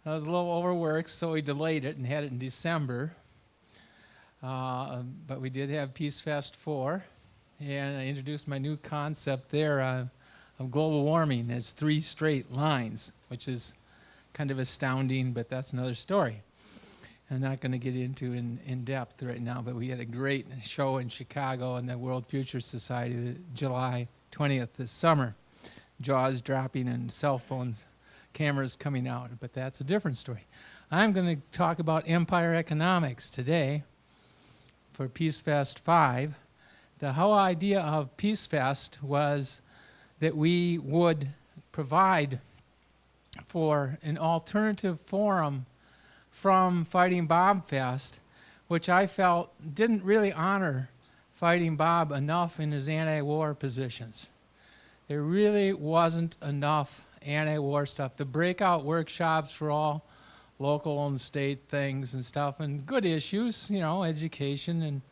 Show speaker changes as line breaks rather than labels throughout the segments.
I was a little overworked, so we delayed it and had it in December. But we did have Peace Fest 4, and I introduced my new concept there of global warming as 3 straight lines, which is kind of astounding, but that's another story. I'm not going to get into in depth right now, but we had a great show in Chicago in the World Future Society, July 20th this summer. Jaws dropping and cell phones, cameras coming out, but that's a different story. I'm going to talk about empire economics today for Peace Fest 5. The whole idea of Peace Fest was that we would provide for an alternative forum from Fighting Bob Fest, which I felt didn't really honor Fighting Bob enough in his anti-war positions. There really wasn't enough anti-war stuff. The breakout workshops were all local and state things and stuff, and good issues, you know, education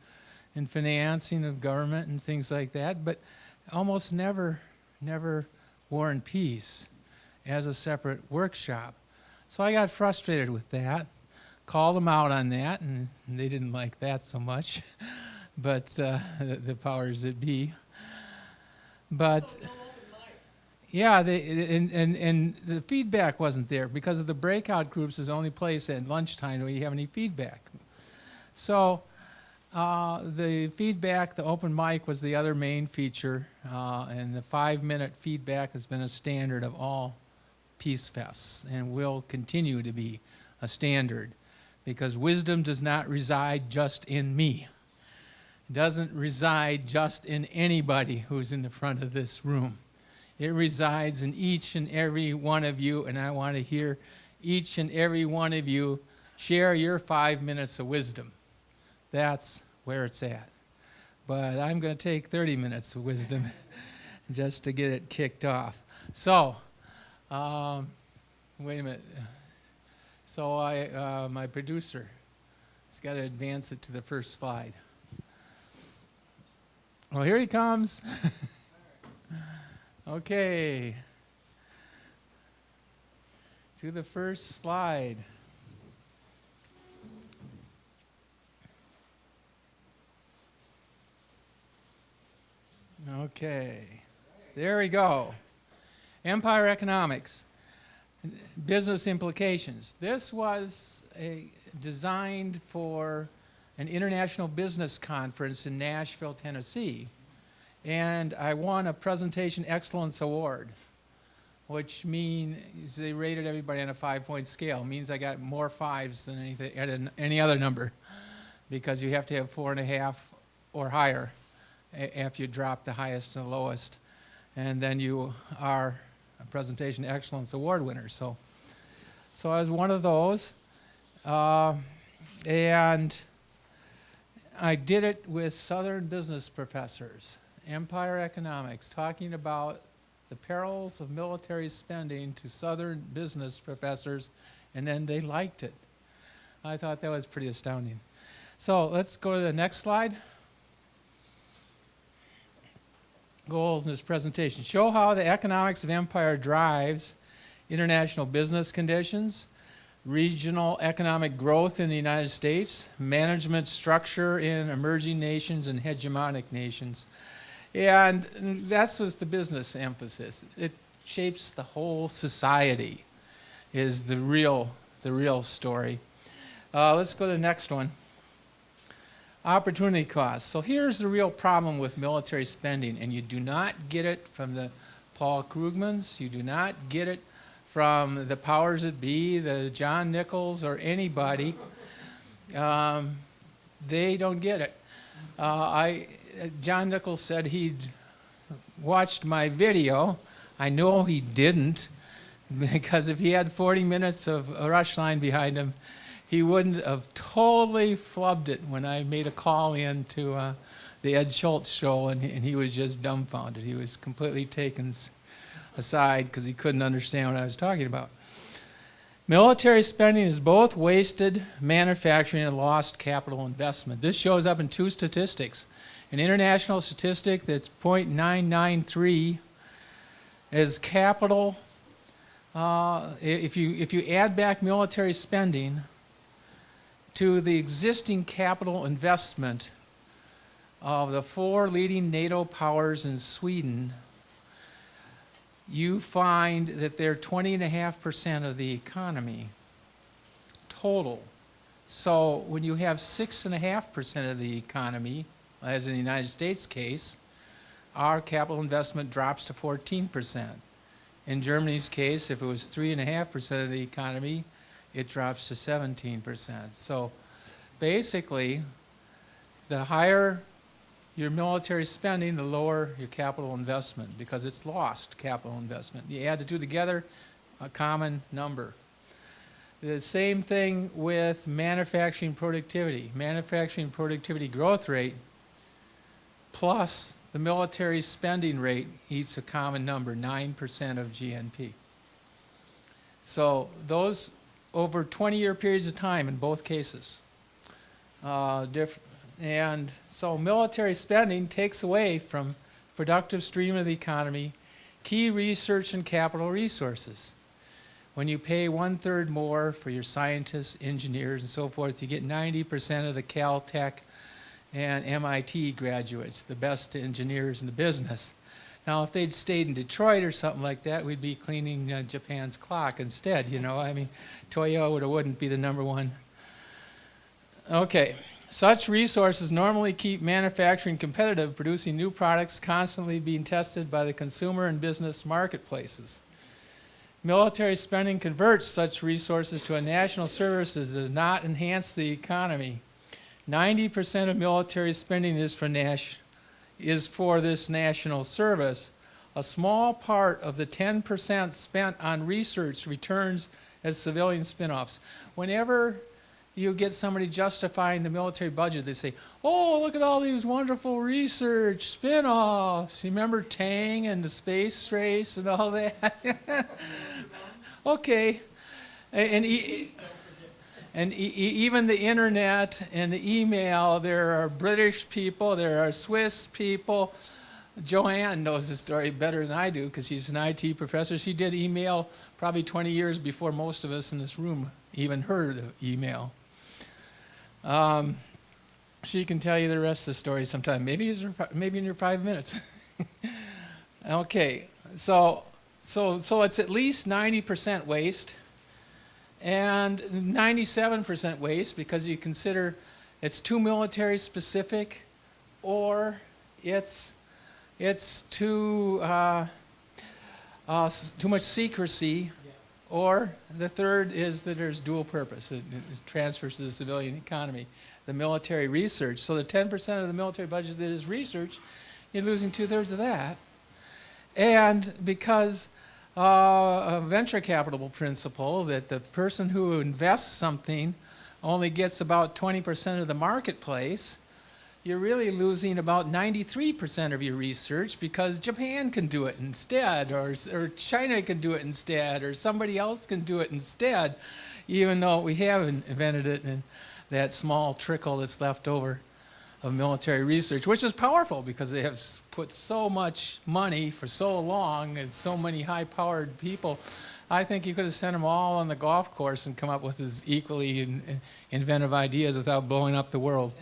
and financing of government and things like that, but almost never War and Peace as a separate workshop. So I got frustrated with that, called them out on that, and they didn't like that so much, but the powers that be. But yeah, and the feedback wasn't there because of the breakout groups is the only place at lunchtime where you have any feedback. So the feedback, the open mic was the other main feature, and the 5-minute feedback has been a standard of all Peace Fests and will continue to be a standard because wisdom does not reside just in me. It doesn't reside just in anybody who's in the front of this room. It resides in each and every one of you, and I want to hear each and every one of you share your 5 minutes of wisdom. That's where it's at. But I'm going to take 30 minutes of wisdom just to get it kicked off. So, wait a minute. So my producer has got to advance it to the first slide. Well, here he comes. Okay. To the first slide. Okay. There we go. Empire economics. Business implications. This was designed for an international business conference in Nashville, Tennessee. And I won a Presentation Excellence Award, which means they rated everybody on a 5-point scale. It means I got more 5s than any other number because you have to have 4.5 or higher after you drop the highest and the lowest. And then you are a Presentation Excellence Award winner. So I was one of those. And I did it with Southern business professors, empire economics, talking about the perils of military spending to Southern business professors, and then they liked it. I thought that was pretty astounding. So let's go to the next slide. Goals in this presentation. Show how the economics of empire drives international business conditions, regional economic growth in the United States, management structure in emerging nations and hegemonic nations. And that's what the business emphasis. It shapes the whole society is the real story. Let's go to the next one. Opportunity costs. So here's the real problem with military spending, and you do not get it from the Paul Krugmans, you do not get it from the powers that be, the John Nichols or anybody. They don't get it. John Nichols said he'd watched my video. I know he didn't, because if he had 40 minutes of a rush line behind him, he wouldn't have totally flubbed it when I made a call in to the Ed Schultz show, and he was just dumbfounded. He was completely taken aside because he couldn't understand what I was talking about. Military spending is both wasted manufacturing and lost capital investment. This shows up in 2 statistics. An international statistic that's 0.993 is capital if you add back military spending to the existing capital investment of the 4 leading NATO powers in Sweden, you find that they're 20.5% of the economy total. So when you have 6.5% of the economy, as in the United States case, our capital investment drops to 14%. In Germany's case, if it was 3.5% of the economy, it drops to 17%. So basically, the higher your military spending, the lower your capital investment, because it's lost capital investment. You add the two together, a common number. The same thing with manufacturing productivity. Manufacturing productivity growth rate plus the military spending rate eats a common number, 9% of GNP. So those over 20-year periods of time in both cases. And so military spending takes away from productive stream of the economy key research and capital resources. When you pay 1/3 more for your scientists, engineers, and so forth, you get 90% of the Caltech and MIT graduates, the best engineers in the business. Now, if they'd stayed in Detroit or something like that, we'd be cleaning Japan's clock instead, you know. I mean, Toyota wouldn't be the #1. Okay, such resources normally keep manufacturing competitive, producing new products constantly being tested by the consumer and business marketplaces. Military spending converts such resources to a national service that does not enhance the economy. 90% of military spending is for this national service. A small part of the 10% spent on research returns as civilian spin-offs. Whenever you get somebody justifying the military budget, they say, oh, look at all these wonderful research spin-offs. You remember Tang and the space race and all that? Okay. And even the internet and the email, there are British people, there are Swiss people. Joanne knows the story better than I do because she's an IT professor. She did email probably 20 years before most of us in this room even heard of email. She can tell you the rest of the story sometime, maybe in your 5 minutes. Okay, so it's at least 90% waste. And 97% waste because you consider it's too military specific, or it's too much secrecy, or the third is that there's dual purpose. It transfers to the civilian economy, the military research. So the 10% of the military budget that is research, you're losing 2/3 of that. And because a venture capital principle that the person who invests something only gets about 20% of the marketplace, you're really losing about 93% of your research because Japan can do it instead, or China can do it instead, or somebody else can do it instead, even though we have invented it in that small trickle that's left over of military research, which is powerful because they have put so much money for so long and so many high-powered people. I think you could have sent them all on the golf course and come up with as equally inventive ideas without blowing up the world.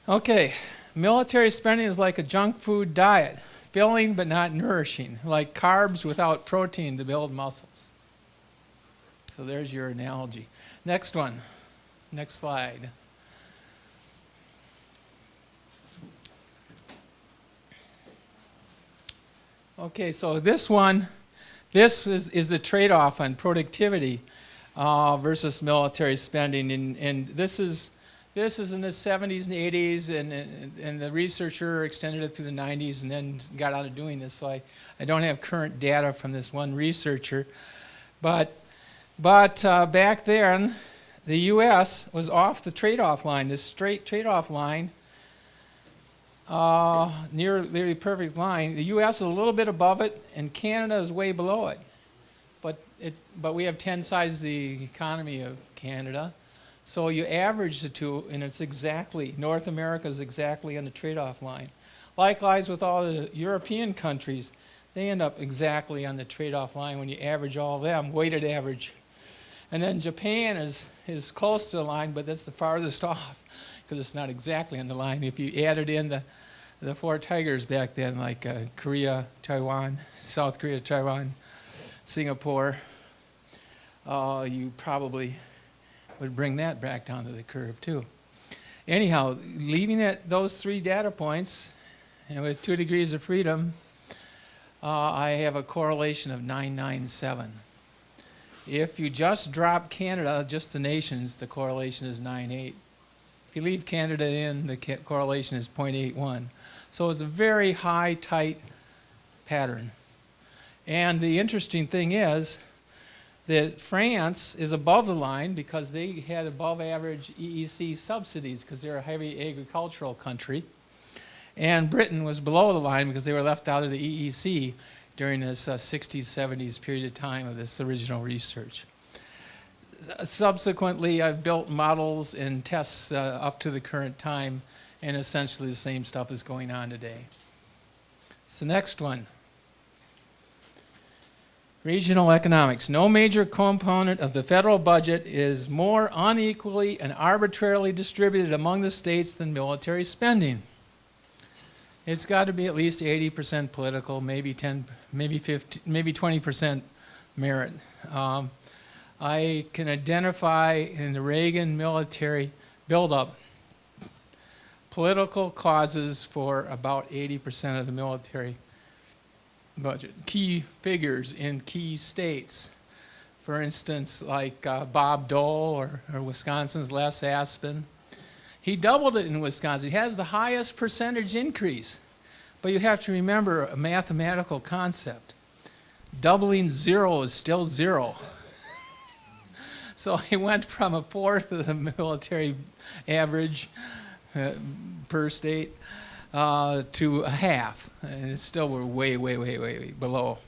Okay, military spending is like a junk food diet, filling but not nourishing, like carbs without protein to build muscles. So there's your analogy. Next one, next slide. Okay, so this is the trade-off on productivity versus military spending, and this is in the 70s and 80s, and the researcher extended it through the 90s and then got out of doing this. So I don't have current data from this one researcher, but back then the U.S. was off the trade-off line, this straight trade-off line. Nearly perfect line. The U.S. is a little bit above it, and Canada is way below it. But we have 10 times the economy of Canada, so you average the two, and it's exactly, North America is exactly on the trade-off line. Likewise with all the European countries, They end up exactly on the trade-off line when you average all of them, weighted average. And then Japan is close to the line, but that's the farthest off because it's not exactly on the line. If you added in the four tigers back then, like Korea, Taiwan, South Korea, Taiwan, Singapore, you probably would bring that back down to the curve too. Anyhow, leaving at those three data points, and with 2 degrees of freedom, I have a correlation of 997. If you just drop Canada, just the nations, the correlation is 9.8. If you leave Canada in, the correlation is 0.81. So it's a very high, tight pattern. And the interesting thing is that France is above the line because they had above average EEC subsidies because they're a heavy agricultural country. And Britain was below the line because they were left out of the EEC during this 60s, 70s period of time of this original research. Subsequently, I've built models and tests up to the current time, and essentially the same stuff is going on today. So next one. Regional economics. No major component of the federal budget is more unequally and arbitrarily distributed among the states than military spending. It's got to be at least 80% political, maybe 10, maybe 50, maybe 20% merit. I can identify in the Reagan military buildup political causes for about 80% of the military budget. Key figures in key states. For instance, like Bob Dole or Wisconsin's Les Aspin. He doubled it in Wisconsin. He has the highest percentage increase. But you have to remember a mathematical concept. Doubling zero is still zero. So he went from a fourth of the military average per state to a half. And it still were way, way, way, way, way below.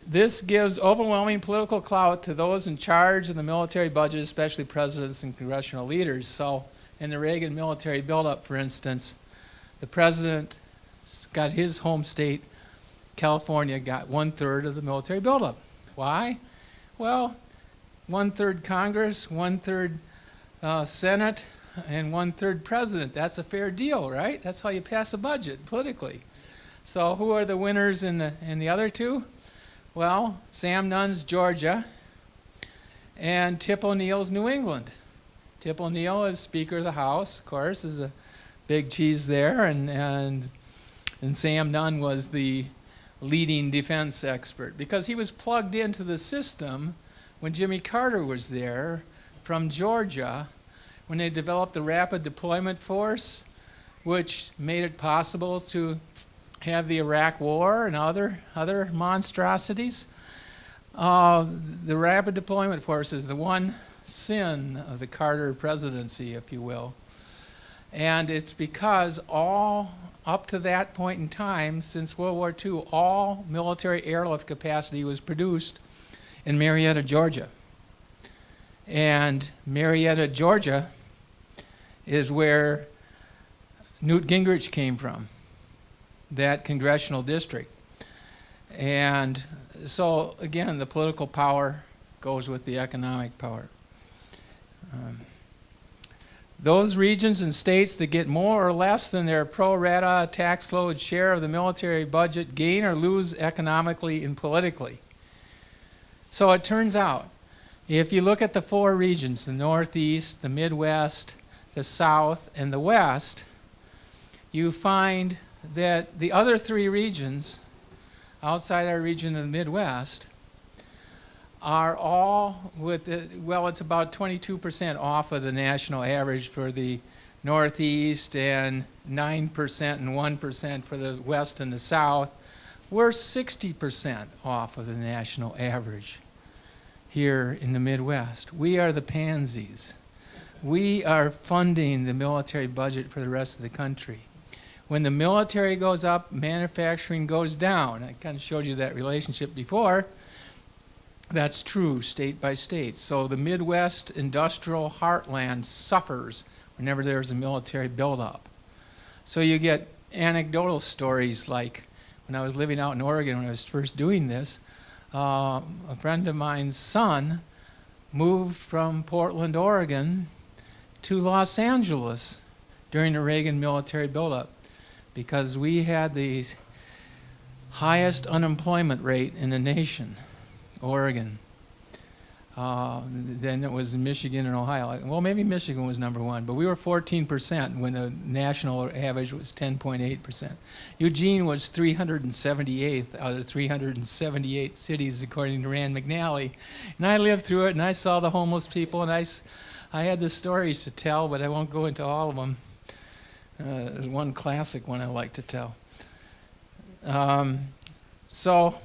This gives overwhelming political clout to those in charge of the military budget, especially presidents and congressional leaders. So in the Reagan military buildup, for instance, the president got his home state, California, got 1/3 of the military buildup. Why? Well, 1/3 Congress, 1/3 Senate, and 1/3 president. That's a fair deal, right? That's how you pass a budget politically. So who are the winners in the other two? Well, Sam Nunn's Georgia and Tip O'Neill's New England. Tip O'Neill is Speaker of the House, of course, is a big cheese there, and Sam Nunn was the leading defense expert because he was plugged into the system when Jimmy Carter was there from Georgia when they developed the Rapid Deployment Force, which made it possible to have the Iraq War and other monstrosities. The Rapid Deployment Force is the one sin of the Carter presidency, if you will. And it's because all up to that point in time, since World War II, all military airlift capacity was produced in Marietta, Georgia. And Marietta, Georgia is where Newt Gingrich came from, that congressional district. And so, again, the political power goes with the economic power. Those regions and states that get more or less than their pro rata tax load share of the military budget gain or lose economically and politically. So it turns out, if you look at the four regions, the Northeast, the Midwest, the South, and the West, you find that the other three regions outside our region of the Midwest are all with, well, it's about 22% off of the national average for the Northeast and 9% and 1% for the West and the South. We're 60% off of the national average here in the Midwest. We are the pansies. We are funding the military budget for the rest of the country. When the military goes up, manufacturing goes down. I kind of showed you that relationship before. That's true state by state. So the Midwest industrial heartland suffers whenever there's a military buildup. So you get anecdotal stories, like when I was living out in Oregon when I was first doing this, a friend of mine's son moved from Portland, Oregon to Los Angeles during the Reagan military buildup because we had the highest unemployment rate in the nation, Oregon. Then it was Michigan and Ohio. Well, maybe Michigan was number one, but we were 14% when the national average was 10.8%. Eugene was 378th out of 378 cities, according to Rand McNally. And I lived through it, and I saw the homeless people, and I had the stories to tell, but I won't go into all of them. There's one classic one I like to tell. So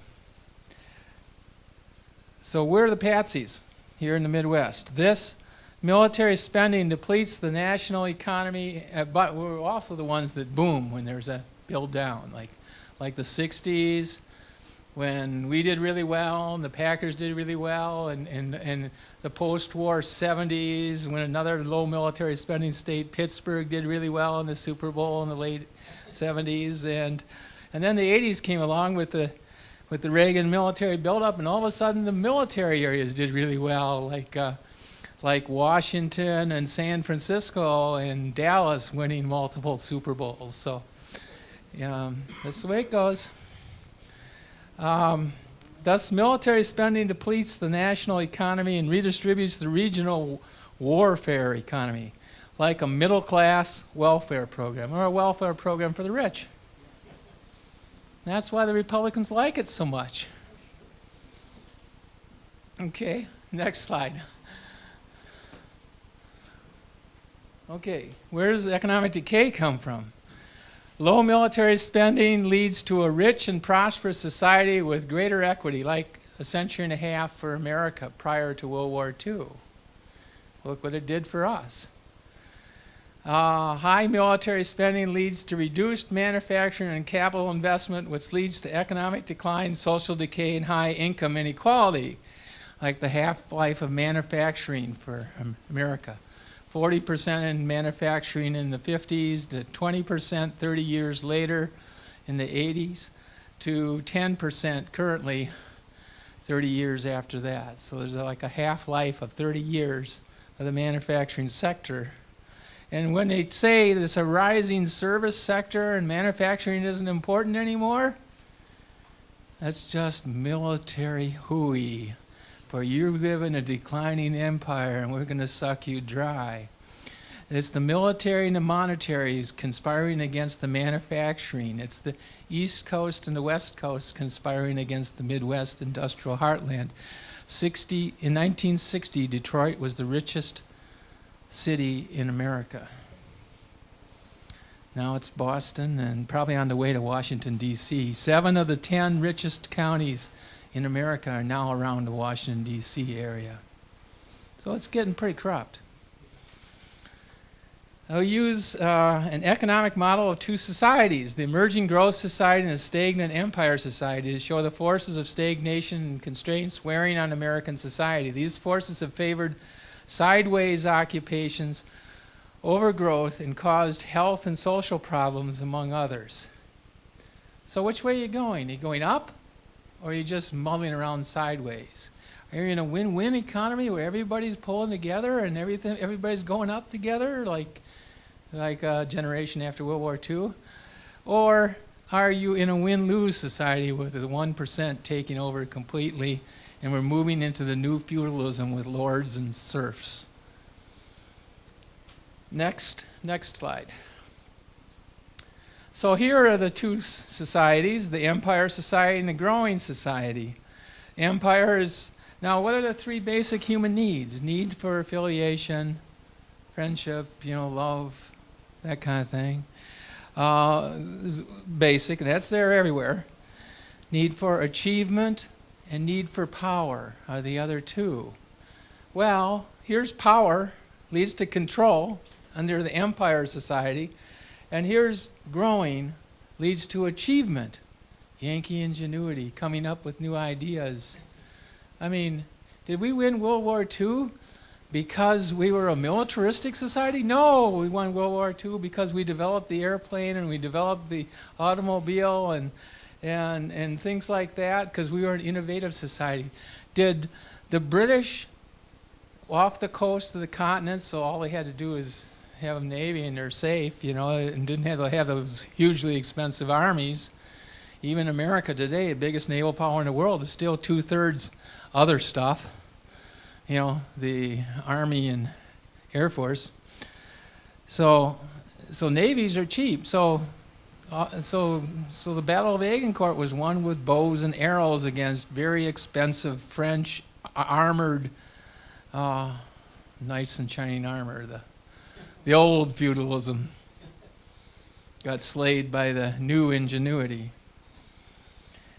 we're the patsies here in the Midwest. This military spending depletes the national economy, but we're also the ones that boom when there's a build down, like the 60s, when we did really well and the Packers did really well, and the post-war 70s when another low military spending state, Pittsburgh, did really well in the Super Bowl in the late 70s, and then the 80s came along with the Reagan military buildup, and all of a sudden the military areas did really well, like Washington and San Francisco and Dallas winning multiple Super Bowls. So yeah, that's the way it goes. Thus, military spending depletes the national economy and redistributes the regional warfare economy, like a middle-class welfare program or a welfare program for the rich. That's why the Republicans like it so much. Okay, next slide. Okay, where does economic decay come from? Low military spending leads to a rich and prosperous society with greater equity, like a century and a half for America prior to World War II. Look what it did for us. High military spending leads to reduced manufacturing and capital investment, which leads to economic decline, social decay, and high income inequality, like the half-life of manufacturing for America. 40% in manufacturing in the 50s, to 20% 30 years later in the 80s, to 10% currently 30 years after that. So there's like a half-life of 30 years of the manufacturing sector. And when they say there's a rising service sector and manufacturing isn't important anymore, that's just military hooey. For you live in a declining empire and we're going to suck you dry. It's the military and the monetaries conspiring against the manufacturing. It's the East Coast and the West Coast conspiring against the Midwest industrial heartland. In 1960, Detroit was the richest city in America. Now it's Boston and probably on the way to Washington, D.C. 7 of the 10 richest counties in America are now around the Washington, D.C. area. So it's getting pretty corrupt. I'll use an economic model of two societies, the emerging growth society and the stagnant empire society, to show the forces of stagnation and constraints wearing on American society. These forces have favored sideways occupations, overgrowth, and caused health and social problems, among others. So which way are you going? Are you going up? Or are you just muddling around sideways? Are you in a win-win economy where everybody's pulling together and everybody's going up together like a generation after World War II? Or are you in a win-lose society with the 1% taking over completely and we're moving into the new feudalism with lords and serfs? Next slide. So here are the two societies, the Empire Society and the Growing Society. Empire is, now what are the three basic human needs? Need for affiliation, friendship, love, that kind of thing. Basic, that's there everywhere. Need for achievement and need for power are the other two. Well, here's power, leads to control under the Empire Society. And here's growing, leads to achievement. Yankee ingenuity, coming up with new ideas. I mean, did we win World War II because we were a militaristic society? No, we won World War II because we developed the airplane and we developed the automobile and things like that, because we were an innovative society. Did the British off the coast of the continent, so all they had to do is have a navy and they're safe, and didn't have to have those hugely expensive armies. Even America today, the biggest naval power in the world, is still 2/3 other stuff. The Army and Air Force. So navies are cheap. So the Battle of Agincourt was won with bows and arrows against very expensive French armored knights in shining armor. The old feudalism got slayed by the new ingenuity.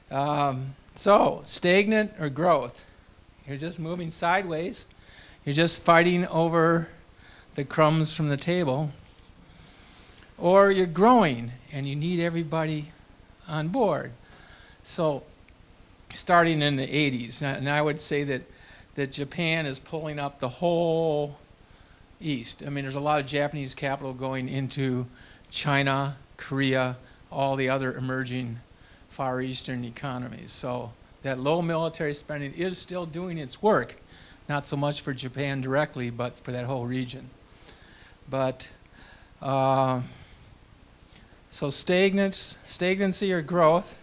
So stagnant or growth? You're just moving sideways. You're just fighting over the crumbs from the table. Or you're growing and you need everybody on board. So starting in the 80s, and I would say that Japan is pulling up the whole East. I mean, there's a lot of Japanese capital going into China, Korea, all the other emerging Far Eastern economies. So that low military spending is still doing its work, not so much for Japan directly, but for that whole region. But so stagnancy or growth,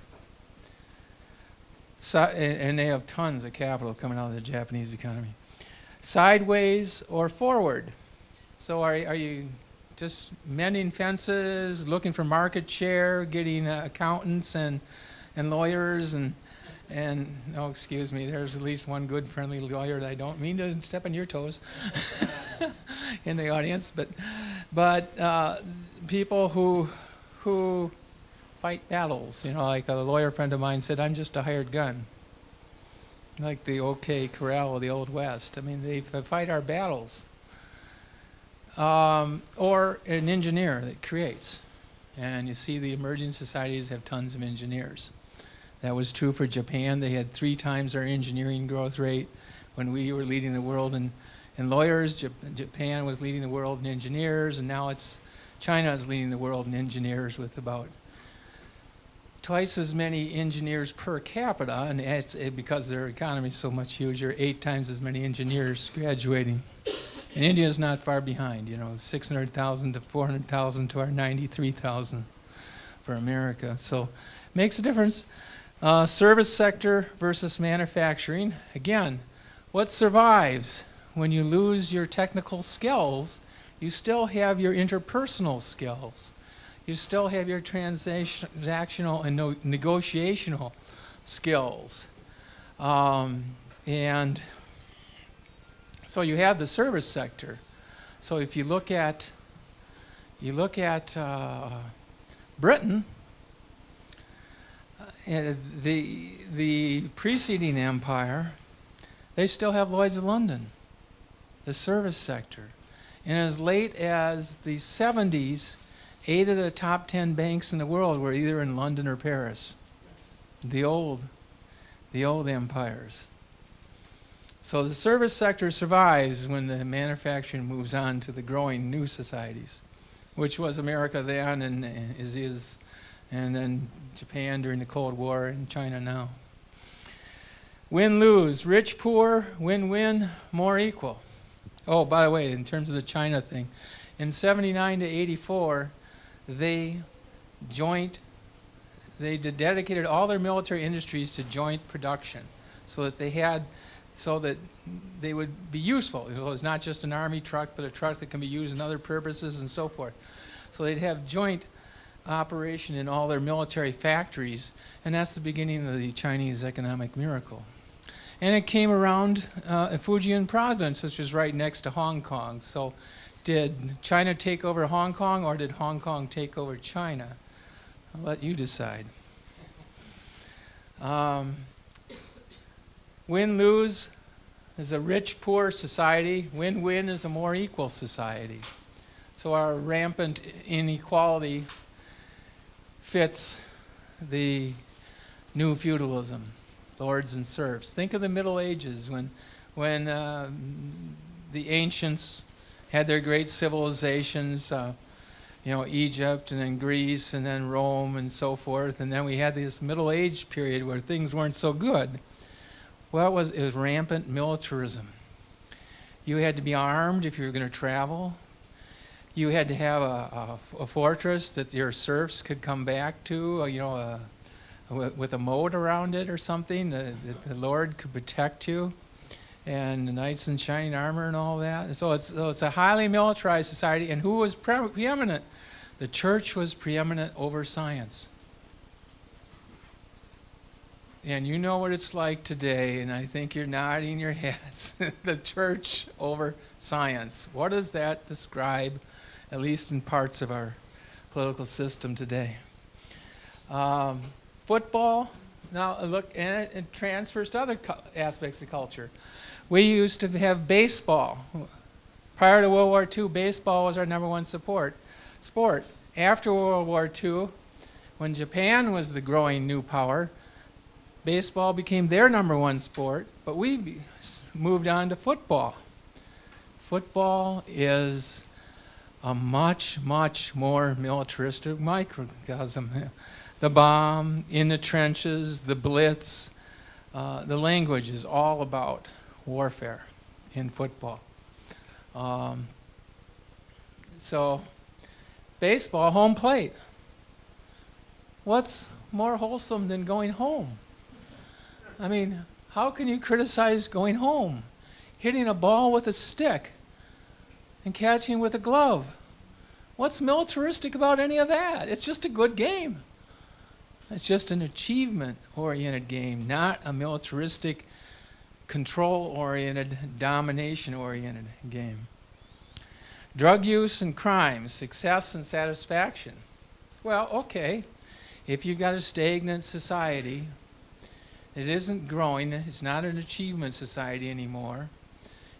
and they have tons of capital coming out of the Japanese economy. Sideways or forward? So are you just mending fences, looking for market share, getting accountants and lawyers and oh, excuse me, there's at least one good friendly lawyer that I don't mean to step on your toes in the audience, but people who fight battles, like a lawyer friend of mine said, I'm just a hired gun. Like the OK Corral of the Old West. I mean, they fight our battles. Or an engineer that creates. And you see the emerging societies have tons of engineers. That was true for Japan. They had 3 times our engineering growth rate when we were leading the world in lawyers. Japan was leading the world in engineers, and now China is leading the world in engineers with about twice as many engineers per capita, and it's because their economy is so much huger, 8 times as many engineers graduating. And India is not far behind, 600,000 to 400,000 to our 93,000 for America. So makes a difference. Service sector versus manufacturing. Again, what survives? When you lose your technical skills, you still have your interpersonal skills. You still have your transactional and negotiational skills. And so you have the service sector. So if you look at Britain, the preceding empire, they still have Lloyd's of London, the service sector. And as late as the 70s, 8 of the top 10 banks in the world were either in London or Paris, the old empires. So the service sector survives when the manufacturing moves on to the growing new societies, which was America then and is, and then Japan during the Cold War and China now. Win-lose, rich, poor, win-win, more equal. Oh, by the way, in terms of the China thing, in 79 to 84, they dedicated all their military industries to joint production so that they would be useful. It was not just an army truck, but a truck that can be used in other purposes and so forth. So they'd have joint operation in all their military factories, and that's the beginning of the Chinese economic miracle. And it came around Fujian province, which is right next to Hong Kong. So did China take over Hong Kong, or did Hong Kong take over China? I'll let you decide. Win-lose is a rich-poor society. Win-win is a more equal society. So our rampant inequality fits the new feudalism, lords and serfs. Think of the Middle Ages when the ancients had their great civilizations, Egypt and then Greece and then Rome and so forth. And then we had this Middle Age period where things weren't so good. Well, it was rampant militarism. You had to be armed if you were going to travel. You had to have a fortress that your serfs could come back to, with a moat around it or something, that the Lord could protect you, and the knights in shining armor and all that. And so it's a highly militarized society. And who was preeminent? The church was preeminent over science. And you know what it's like today, and I think you're nodding your heads. The church over science. What does that describe, at least in parts of our political system today? Football, now look, and it transfers to other aspects of culture. We used to have baseball. Prior to World War II, baseball was our #1 sport. After World War II, when Japan was the growing new power, baseball became their #1 sport, but we moved on to football. Football is a much, much more militaristic microcosm. The bomb, in the trenches, the blitz, the language is all about warfare in football. So, baseball, home plate. What's more wholesome than going home? I mean, how can you criticize going home? Hitting a ball with a stick and catching with a glove. What's militaristic about any of that? It's just a good game. It's just an achievement-oriented game, not a militaristic, control-oriented, domination-oriented game. Drug use and crime, success and satisfaction. Well, okay, if you've got a stagnant society, it isn't growing, it's not an achievement society anymore,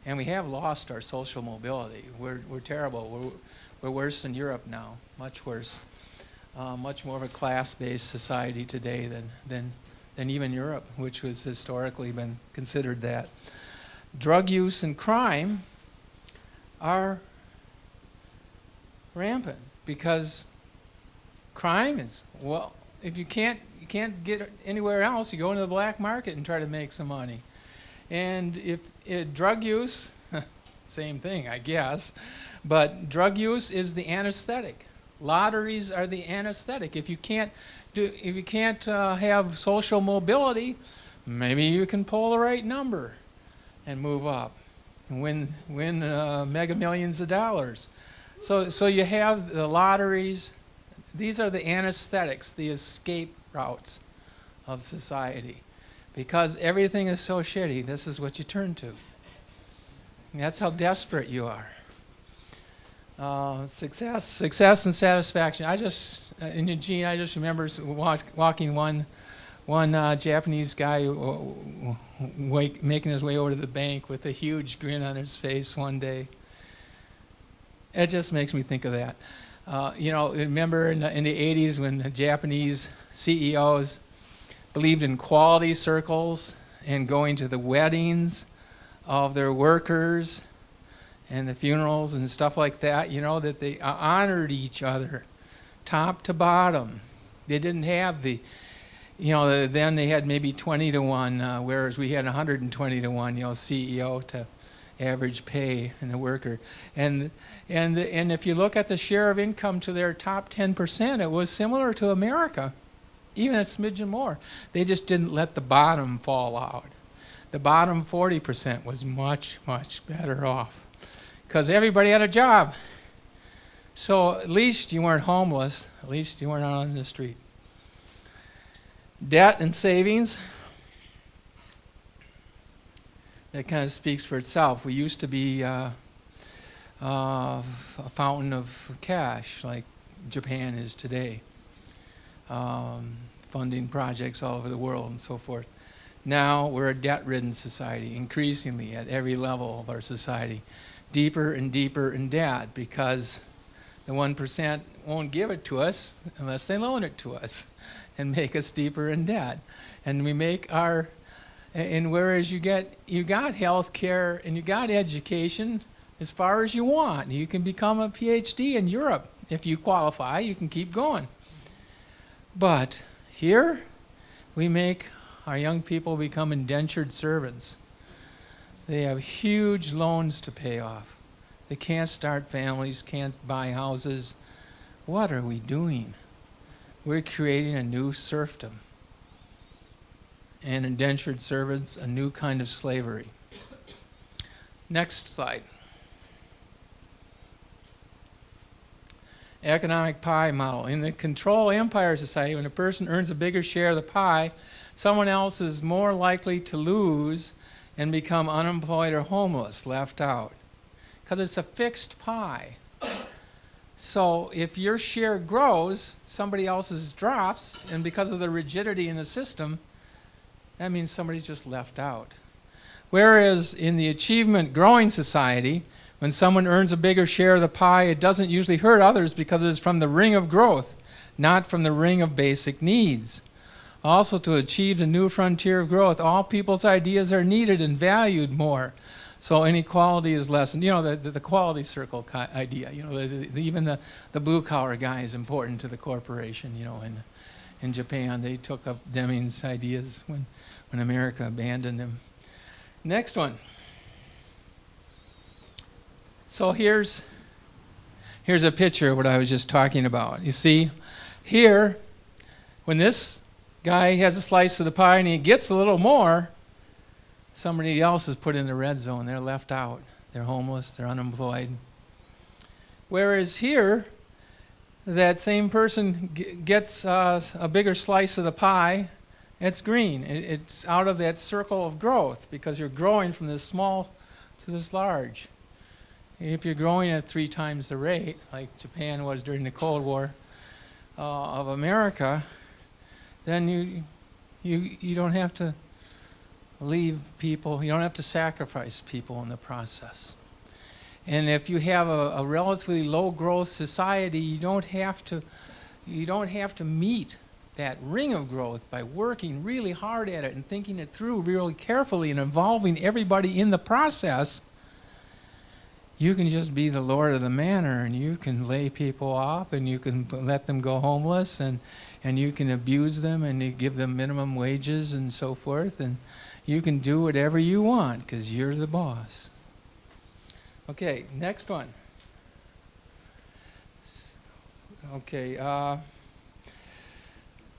and we have lost our social mobility. We're terrible. We're worse than Europe now, much worse. Much more of a class-based society today than even Europe, which was historically been considered that. Drug use and crime are rampant because crime is, well, if you can't get anywhere else, you go into the black market and try to make some money. And if drug use, same thing, I guess, but drug use is the anesthetic. Lotteries are the anesthetic. If you can't have social mobility, maybe you can pull the right number and move up and win mega millions of dollars. So you have the lotteries. These are the anesthetics, the escape routes of society. Because everything is so shitty, this is what you turn to. And that's how desperate you are. Success and satisfaction. In Eugene, I just remember walking one Japanese guy making his way over to the bank with a huge grin on his face one day. It just makes me think of that. Remember in the 80s when the Japanese CEOs believed in quality circles and going to the weddings of their workers and the funerals and stuff like that, that they honored each other, top to bottom. They didn't have then they had maybe 20 to 1, whereas we had 120 to 1, CEO to average pay and the worker. And if you look at the share of income to their top 10%, it was similar to America, even a smidgen more. They just didn't let the bottom fall out. The bottom 40% was much, much better off, because everybody had a job. So at least you weren't homeless. At least you weren't out on the street. Debt and savings. That kind of speaks for itself. We used to be a fountain of cash, like Japan is today, funding projects all over the world and so forth. Now we're a debt-ridden society, increasingly at every level of our society. Deeper and deeper in debt, because the 1% won't give it to us unless they loan it to us and make us deeper in debt. And we make our And whereas you got health care and you got education as far as you want. You can become a PhD in Europe. If you qualify, you can keep going. But here, we make our young people become indentured servants. They have huge loans to pay off. They can't start families, can't buy houses. What are we doing? We're creating a new serfdom. And indentured servants, a new kind of slavery. Next slide. Economic pie model. In the control empire society, when a person earns a bigger share of the pie, someone else is more likely to lose and become unemployed or homeless, left out. Because it's a fixed pie. So if your share grows, somebody else's drops, and because of the rigidity in the system, that means somebody's just left out. Whereas in the achievement growing society, when someone earns a bigger share of the pie, it doesn't usually hurt others because it is from the ring of growth, not from the ring of basic needs. Also, to achieve the new frontier of growth, all people's ideas are needed and valued more. So inequality is lessened. You know, the quality circle idea. You know, even the blue-collar guy is important to the corporation. You know, in Japan, they took up Deming's ideas when America abandoned him. Next one. So here's a picture of what I was just talking about. You see, here, when this guy has a slice of the pie and he gets a little more, somebody else is put in the red zone. They're left out. They're homeless. They're unemployed. Whereas here, that same person gets a bigger slice of the pie. It's green. It's out of that circle of growth because you're growing from this small to this large. If you're growing at 3 times the rate, like Japan was during the Cold War of America, then you don't have to leave people, you don't have to sacrifice people in the process. And if you have a relatively low growth society, you don't have to meet that ring of growth by working really hard at it and thinking it through really carefully and involving everybody in the process. You can just be the Lord of the Manor, and you can lay people off, and you can let them go homeless, and you can abuse them, and you give them minimum wages and so forth, and you can do whatever you want because you're the boss. Okay, next one. Okay,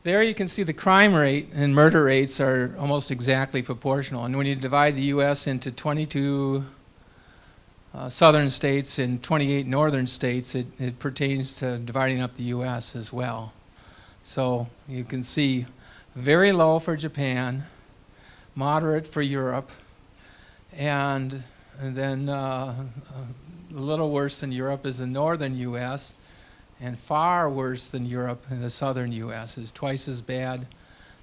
there you can see the crime rate and murder rates are almost exactly proportional. And when you divide the U.S. into 22 southern states and 28 northern states, it pertains to dividing up the U.S. as well. So you can see very low for Japan, moderate for Europe, and then a little worse than Europe is the northern U.S., and far worse than Europe in the southern U.S. is twice as bad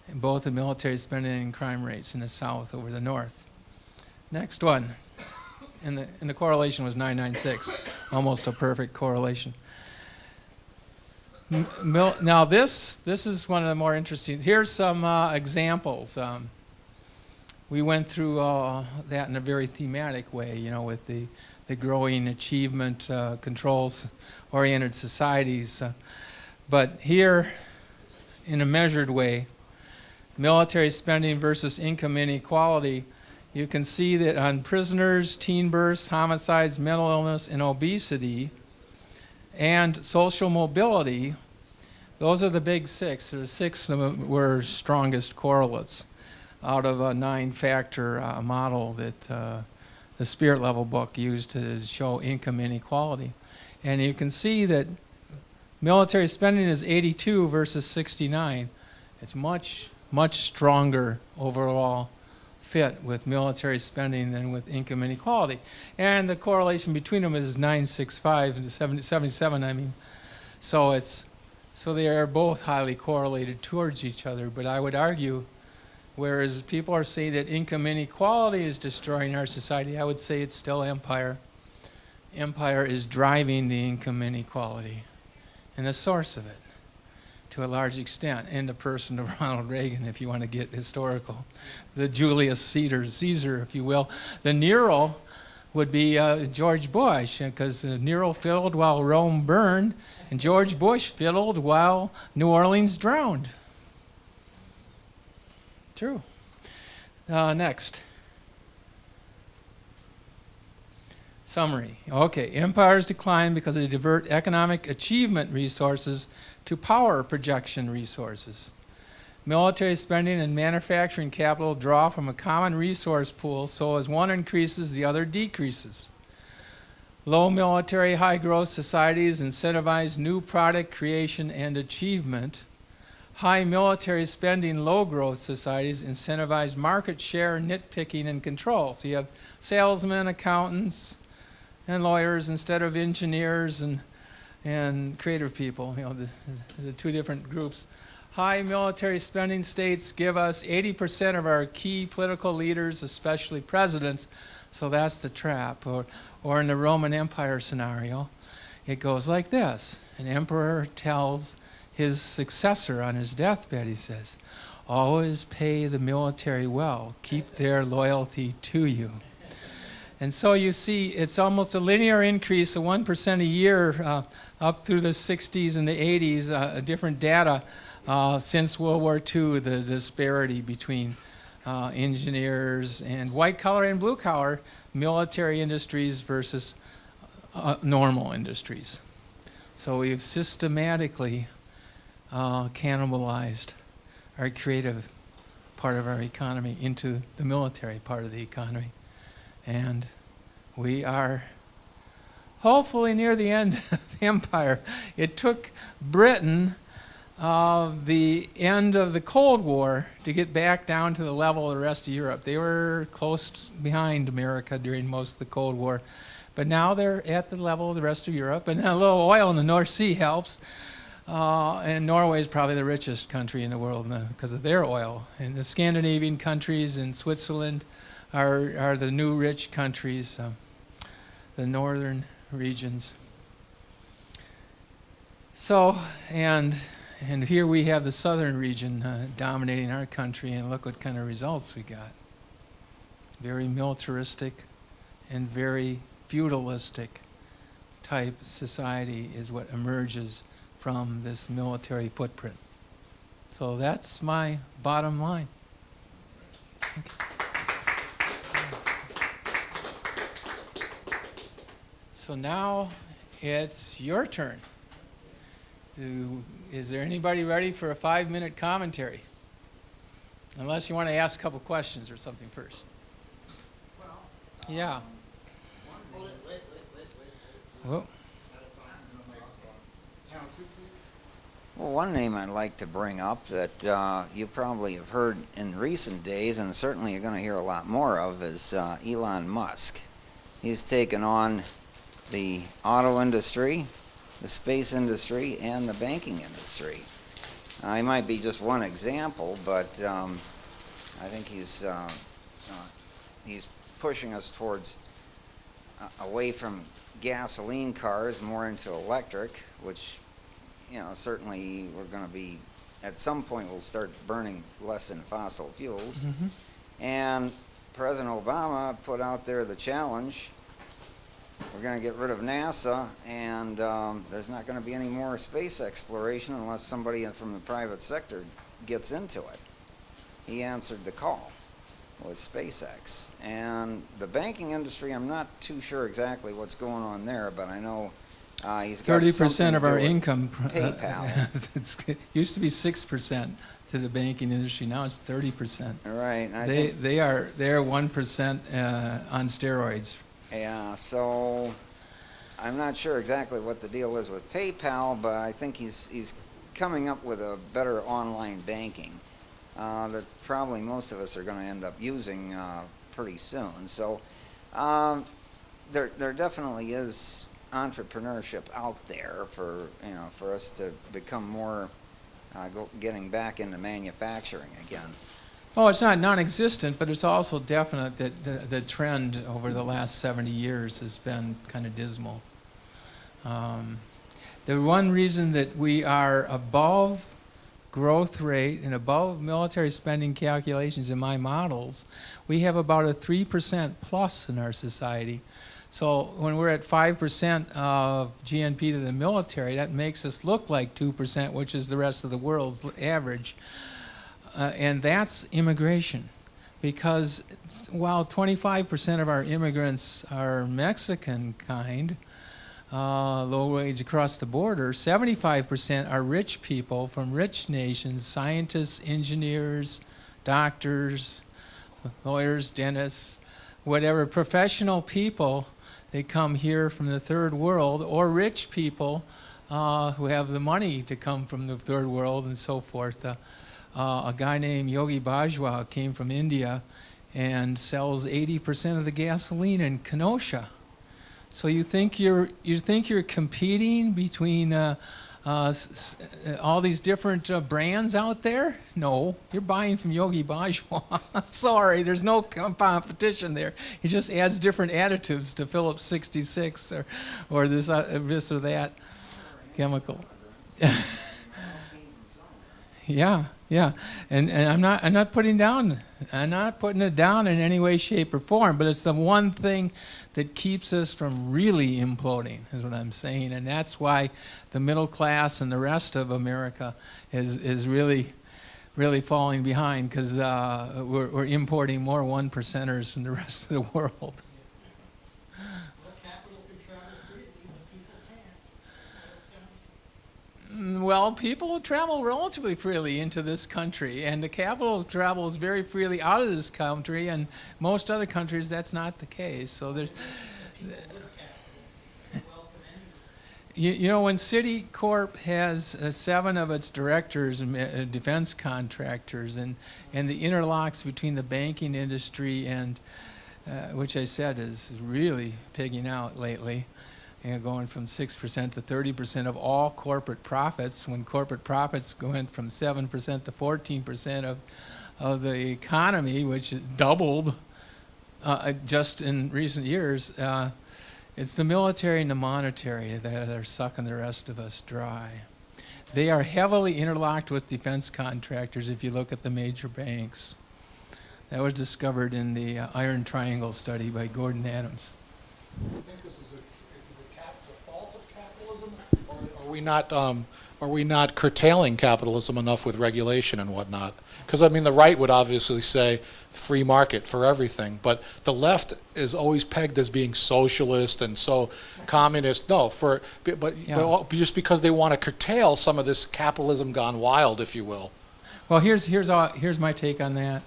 in both the military spending and crime rates in the south over the north. Next one. And the correlation was 996, almost a perfect correlation. Now this is one of the more interesting. Here's some examples. We went through that in a very thematic way, you know, with the growing achievement controls-oriented societies. But here, in a measured way, military spending versus income inequality, you can see that on prisoners, teen births, homicides, mental illness, and obesity, and social mobility, those are the big 6. There were 6 of them were strongest correlates out of a 9-factor model that the Spirit Level book used to show income inequality. And you can see that military spending is 82 versus 69. It's much, much stronger overall fit with military spending than with income inequality. And the correlation between them is 965 to 77, I mean. So they are both highly correlated towards each other. But I would argue, whereas people are saying that income inequality is destroying our society, I would say it's still empire. Empire is driving the income inequality and the source of it. to a large extent, in the person of Ronald Reagan, if you want to get historical. The Julius Caesar, if you will. The Nero would be George Bush, because Nero fiddled while Rome burned, and George Bush fiddled while New Orleans drowned. True. Next. Summary. Okay, empires decline because they divert economic achievement resources to power projection resources. Military spending and manufacturing capital draw from a common resource pool, so as one increases, the other decreases. Low military, high growth societies incentivize new product creation and achievement. High military spending, low growth societies incentivize market share, nitpicking, and control. So you have salesmen, accountants, and lawyers instead of engineers and creative people, the two different groups. High military spending states give us 80% of our key political leaders, especially presidents, so that's the trap. Or in the Roman Empire scenario, it goes like this. An emperor tells his successor on his deathbed, he says, always pay the military well, keep their loyalty to you. And so you see, it's almost a linear increase of 1% a year up through the 60s and the 80s, different data since World War II, the disparity between engineers and white-collar and blue-collar military industries versus normal industries. So we've systematically cannibalized our creative part of our economy into the military part of the economy. And we are hopefully near the end of the empire. It took Britain the end of the Cold War to get back down to the level of the rest of Europe. They were close behind America during most of the Cold War. But now they're at the level of the rest of Europe. And a little oil in the North Sea helps. And Norway is probably the richest country in the world because of their oil. And the Scandinavian countries and Switzerland are the new rich countries, the northern regions. So, and here we have the southern region dominating our country, and look what kind of results we got. Very militaristic and very feudalistic type society is what emerges from this military footprint. So that's my bottom line. Okay. So now it's your turn. Is there anybody ready for a 5-minute commentary? Unless you want to ask a couple questions or something first.
Well,
yeah.
Wait.
Well,
Well, one name I'd like to bring up that you probably have heard in recent days, and certainly you're going to hear a lot more of, is Elon Musk. He's taken on the auto industry, the space industry, and the banking industry. He might be just one example, but I think he's pushing us towards away from gasoline cars, more into electric, which, certainly we're going to be, at some point we'll start burning less in fossil fuels.
mm-hmm.
And President Obama put out there the challenge. We're going to get rid of NASA, and there's not going to be any more space exploration unless somebody from the private sector gets into it. He answered the call with SpaceX. And the banking industry, I'm not too sure exactly what's going on there, but I know he's got
30% of our income.
PayPal.
It used to be 6% to the banking industry. Now it's 30%.
Right.
They're 1% on steroids.
Yeah. So I'm not sure exactly what the deal is with PayPal, but I think he's coming up with a better online banking that probably most of us are going to end up using pretty soon. So there definitely is entrepreneurship out there for us to become more getting back into manufacturing again.
Oh, it's not non-existent, but it's also definite that the trend over the last 70 years has been kind of dismal. The one reason that we are above growth rate and above military spending calculations in my models, we have about a 3% plus in our society. So when we're at 5% of GNP to the military, that makes us look like 2%, which is the rest of the world's average. And that's immigration. Because while 25% of our immigrants are Mexican kind, low wage across the border, 75% are rich people from rich nations, scientists, engineers, doctors, lawyers, dentists, whatever, professional people. They come here from the third world, or rich people who have the money to come from the third world and so forth. A guy named Yogi Bajwa came from India and sells 80% of the gasoline in Kenosha. So you think you're competing between all these different brands out there? No, you're buying from Yogi Bajwa. Sorry, there's no competition there. He just adds different additives to Phillips 66 or this or that chemical. Yeah, and I'm not putting it down in any way, shape, or form. But it's the one thing that keeps us from really imploding, is what I'm saying, and that's why the middle class and the rest of America is really falling behind, because we're importing more one percenters from the rest of the world. Well, people travel relatively freely into this country, and the capital travels very freely out of this country, and most other countries that's not the case. So there's, you know, when Citicorp has 7 of its directors defense contractors, and the interlocks between the banking industry and, which I said is really pigging out lately, going from 6% to 30% of all corporate profits, when corporate profits went from 7% to 14% of the economy, which doubled just in recent years. It's the military and the monetary that are sucking the rest of us dry. They are heavily interlocked with defense contractors if you look at the major banks. That was discovered in the Iron Triangle study by Gordon Adams.
Do you think this is a fault of capitalism, or are we not curtailing capitalism enough with regulation and whatnot? Because I mean, the right would obviously say free market for everything, but the left is always pegged as being socialist and so communist. No, but just because they want to curtail some of this capitalism gone wild, if you will.
Well, here's my take on that,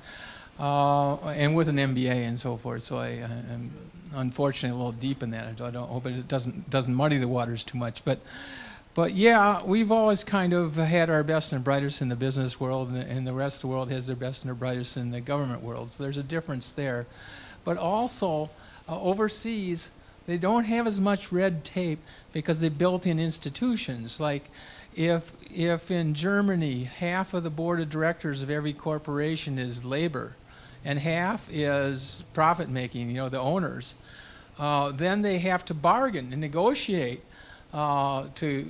and with an MBA and so forth. So I'm unfortunately a little deep in that. I don't hope it doesn't muddy the waters too much, but yeah, we've always kind of had our best and brightest in the business world, and the rest of the world has their best and their brightest in the government world. So there's a difference there. But also, overseas, they don't have as much red tape because they built in institutions. Like, if in Germany, half of the board of directors of every corporation is labor, and half is profit making, the owners, then they have to bargain and negotiate to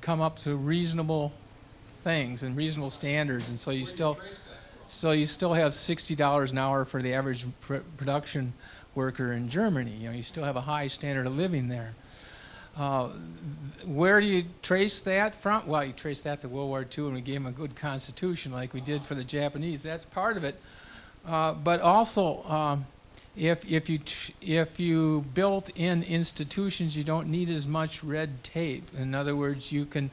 come up to reasonable things and reasonable standards, and so you still have $60 an hour for the average production worker in Germany. You still have a high standard of living there. Where do you trace that from? Well, you trace that to World War II, and we gave them a good constitution like we did for the Japanese. That's part of it. But also, if you built in institutions, you don't need as much red tape. In other words, you can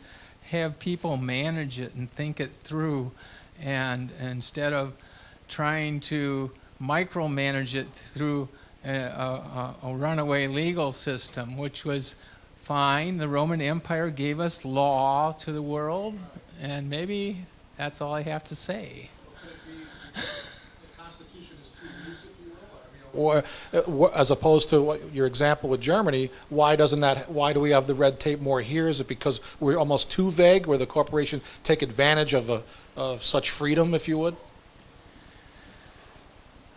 have people manage it and think it through, and instead of trying to micromanage it through a runaway legal system, which was fine. The Roman Empire gave us law to the world, and maybe that's all I have to say.
Or as opposed to your example with Germany, why do we have the red tape more here? Is it because we're almost too vague, where the corporations take advantage of such freedom, if you would?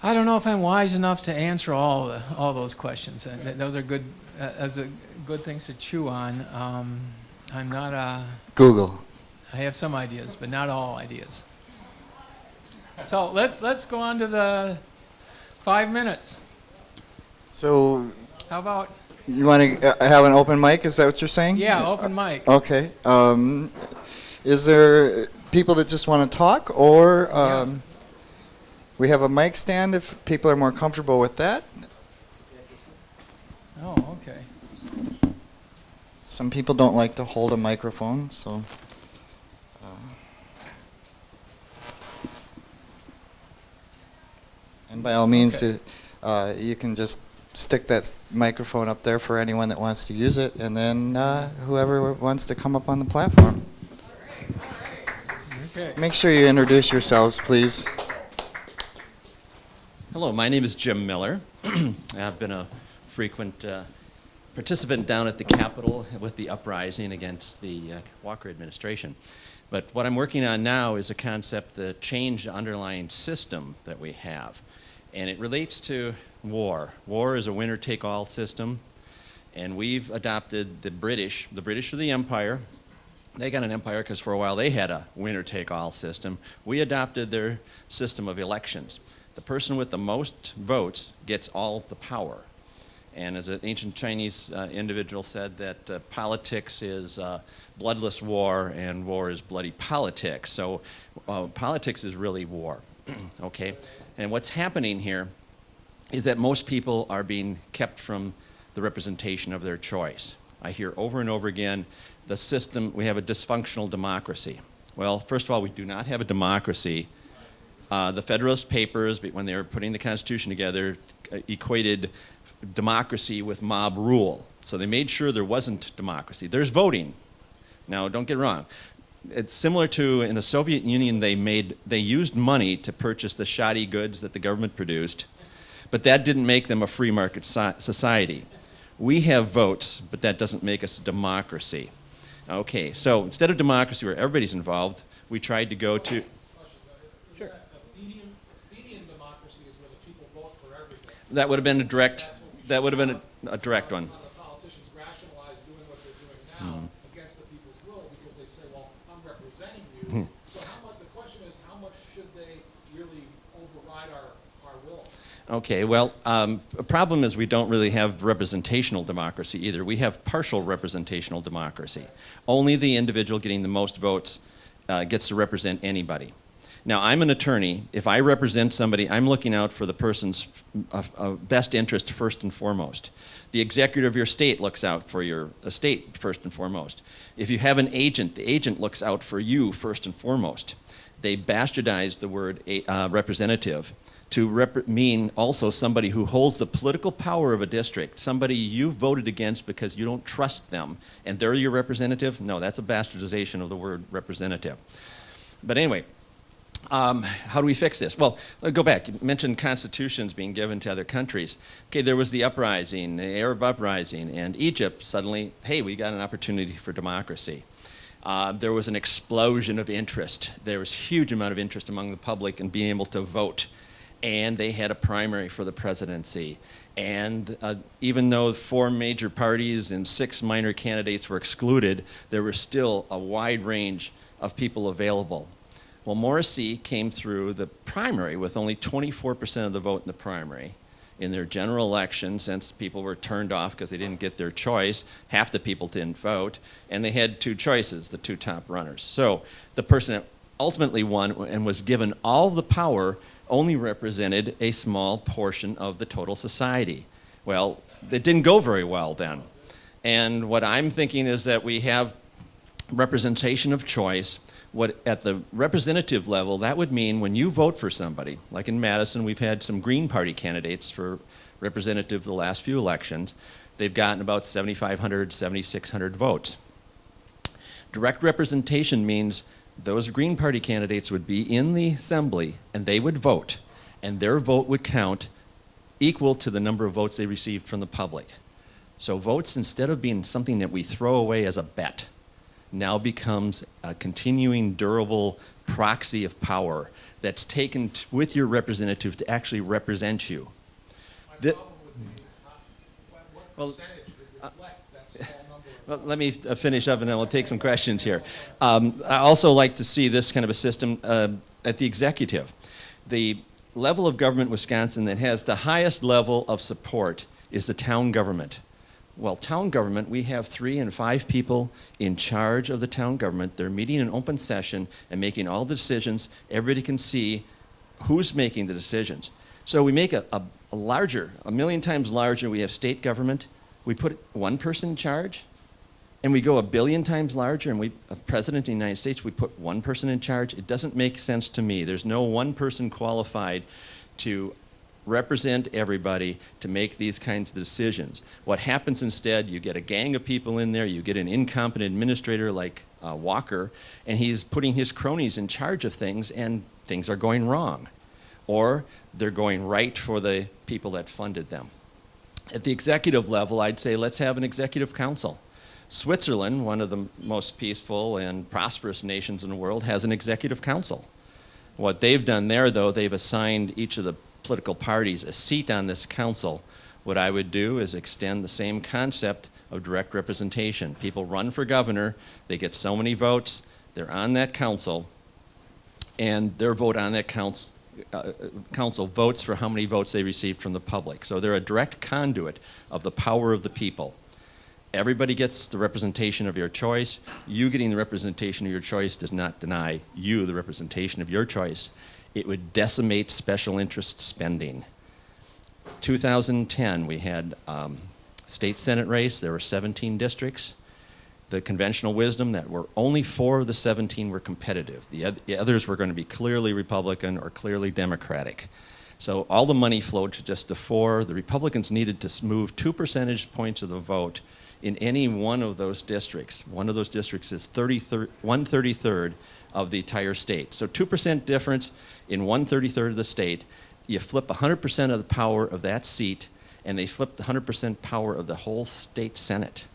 I don't know if I'm wise enough to answer all those questions. Those are good things to chew on. I'm not a...
Google.
I have some ideas, but not all ideas. So let's go on to the 5 minutes.
So
How about,
you want to have an open mic? Is that what you're saying?
yeah, open mic.
Okay. Is there people that just want to talk, or we have a mic stand if people are more comfortable with that?
Oh, okay.
Some people don't like to hold a microphone, so. And by all means,
Okay.
you can just stick that microphone up there for anyone that wants to use it, and then whoever wants to come up on the platform.
Okay.
Make sure you introduce yourselves, please.
Hello, my name is Jim Miller. I've been a frequent participant down at the Capitol with the uprising against the Walker administration. But what I'm working on now is a concept that changed the underlying system that we have. And it relates to war. War is a winner-take-all system. And we've adopted the British are the empire. They got an empire because for a while they had a winner-take-all system. We adopted their system of elections. The person with the most votes gets all of the power. And as an ancient Chinese individual said, that politics is bloodless war and war is bloody politics. So politics is really war, okay? And what's happening here is that most people are being kept from the representation of their choice. I hear over and over again, the system, we have a dysfunctional democracy. Well, first of all, we do not have a democracy. The Federalist Papers, when they were putting the Constitution together, equated democracy with mob rule. So they made sure there wasn't democracy. There's voting. Now, don't get wrong. It's similar to in the Soviet Union, they used money to purchase the shoddy goods that the government produced, but that didn't make them a free market society. We have votes, but that doesn't make us a democracy. Okay, so instead of democracy where everybody's involved, we tried to go to...
Sure. Median democracy is where the people vote for everything.
That would have been a direct one.
The politicians rationalize doing what they're doing now against the people's will because they say, well, I'm representing you. So the question is, how much should they really override our will?
Okay, well, a problem is we don't really have representational democracy either. We have partial representational democracy. Only the individual getting the most votes gets to represent anybody. Now, I'm an attorney. If I represent somebody, I'm looking out for the person's best interest first and foremost. The executive of your state looks out for your estate first and foremost. If you have an agent, the agent looks out for you first and foremost. They bastardized the word representative to mean also somebody who holds the political power of a district, somebody you voted against because you don't trust them, and they're your representative. No, that's a bastardization of the word representative. But anyway, how do we fix this? Well, let's go back. You mentioned constitutions being given to other countries. Okay, there was the uprising, the Arab uprising, and Egypt suddenly, hey, we got an opportunity for democracy. There was an explosion of interest. There was a huge amount of interest among the public in being able to vote. And they had a primary for the presidency. And even though 4 major parties and 6 minor candidates were excluded, there was still a wide range of people available. Well, Morrissey came through the primary with only 24% of the vote in the primary. In their general election, since people were turned off because they didn't get their choice, half the people didn't vote, and they had 2 choices, the 2 top runners. So the person that ultimately won and was given all the power only represented a small portion of the total society. Well, it didn't go very well then. And what I'm thinking is that we have representation of choice. What at the representative level, that would mean when you vote for somebody, like in Madison, we've had some Green Party candidates for representative the last few elections. They've gotten about 7,500, 7,600 votes. Direct representation means those Green Party candidates would be in the assembly and they would vote, and their vote would count equal to the number of votes they received from the public. So votes, instead of being something that we throw away as a bet, now becomes a continuing, durable proxy of power that's taken with your representative to actually represent you.
My problem would be what percentage would reflect that small number of
Well, let me finish up and then we'll take some questions here. I also like to see this kind of a system at the executive. The level of government in Wisconsin that has the highest level of support is the town government. Well, town government, we have 3 and 5 people in charge of the town government. They're meeting in open session and making all the decisions. Everybody can see who's making the decisions. So we make a million times larger. We have state government. We put 1 person in charge. And we go a billion times larger, and a president of the United States, we put 1 person in charge. It doesn't make sense to me. There's no 1 person qualified to represent everybody to make these kinds of decisions. What happens instead, you get a gang of people in there, you get an incompetent administrator like Walker, and he's putting his cronies in charge of things, and things are going wrong. Or they're going right for the people that funded them. At the executive level, I'd say let's have an executive council. Switzerland, one of the most peaceful and prosperous nations in the world, has an executive council. What they've done there, though, they've assigned each of the political parties a seat on this council. What I would do is extend the same concept of direct representation. People run for governor, they get so many votes, they're on that council, and their vote on that council votes for how many votes they received from the public. So they're a direct conduit of the power of the people. Everybody gets the representation of your choice. You getting the representation of your choice does not deny you the representation of your choice. It would decimate special interest spending. 2010, we had state senate race. There were 17 districts. The conventional wisdom that were only 4 of the 17 were competitive. The others were going to be clearly Republican or clearly Democratic. So all the money flowed to just the 4. The Republicans needed to move 2 percentage points of the vote in any one of those districts. One of those districts is 1/33 of the entire state. So 2% difference in 1/33 of the state. You flip 100% of the power of that seat, and they flip the 100% power of the whole state senate.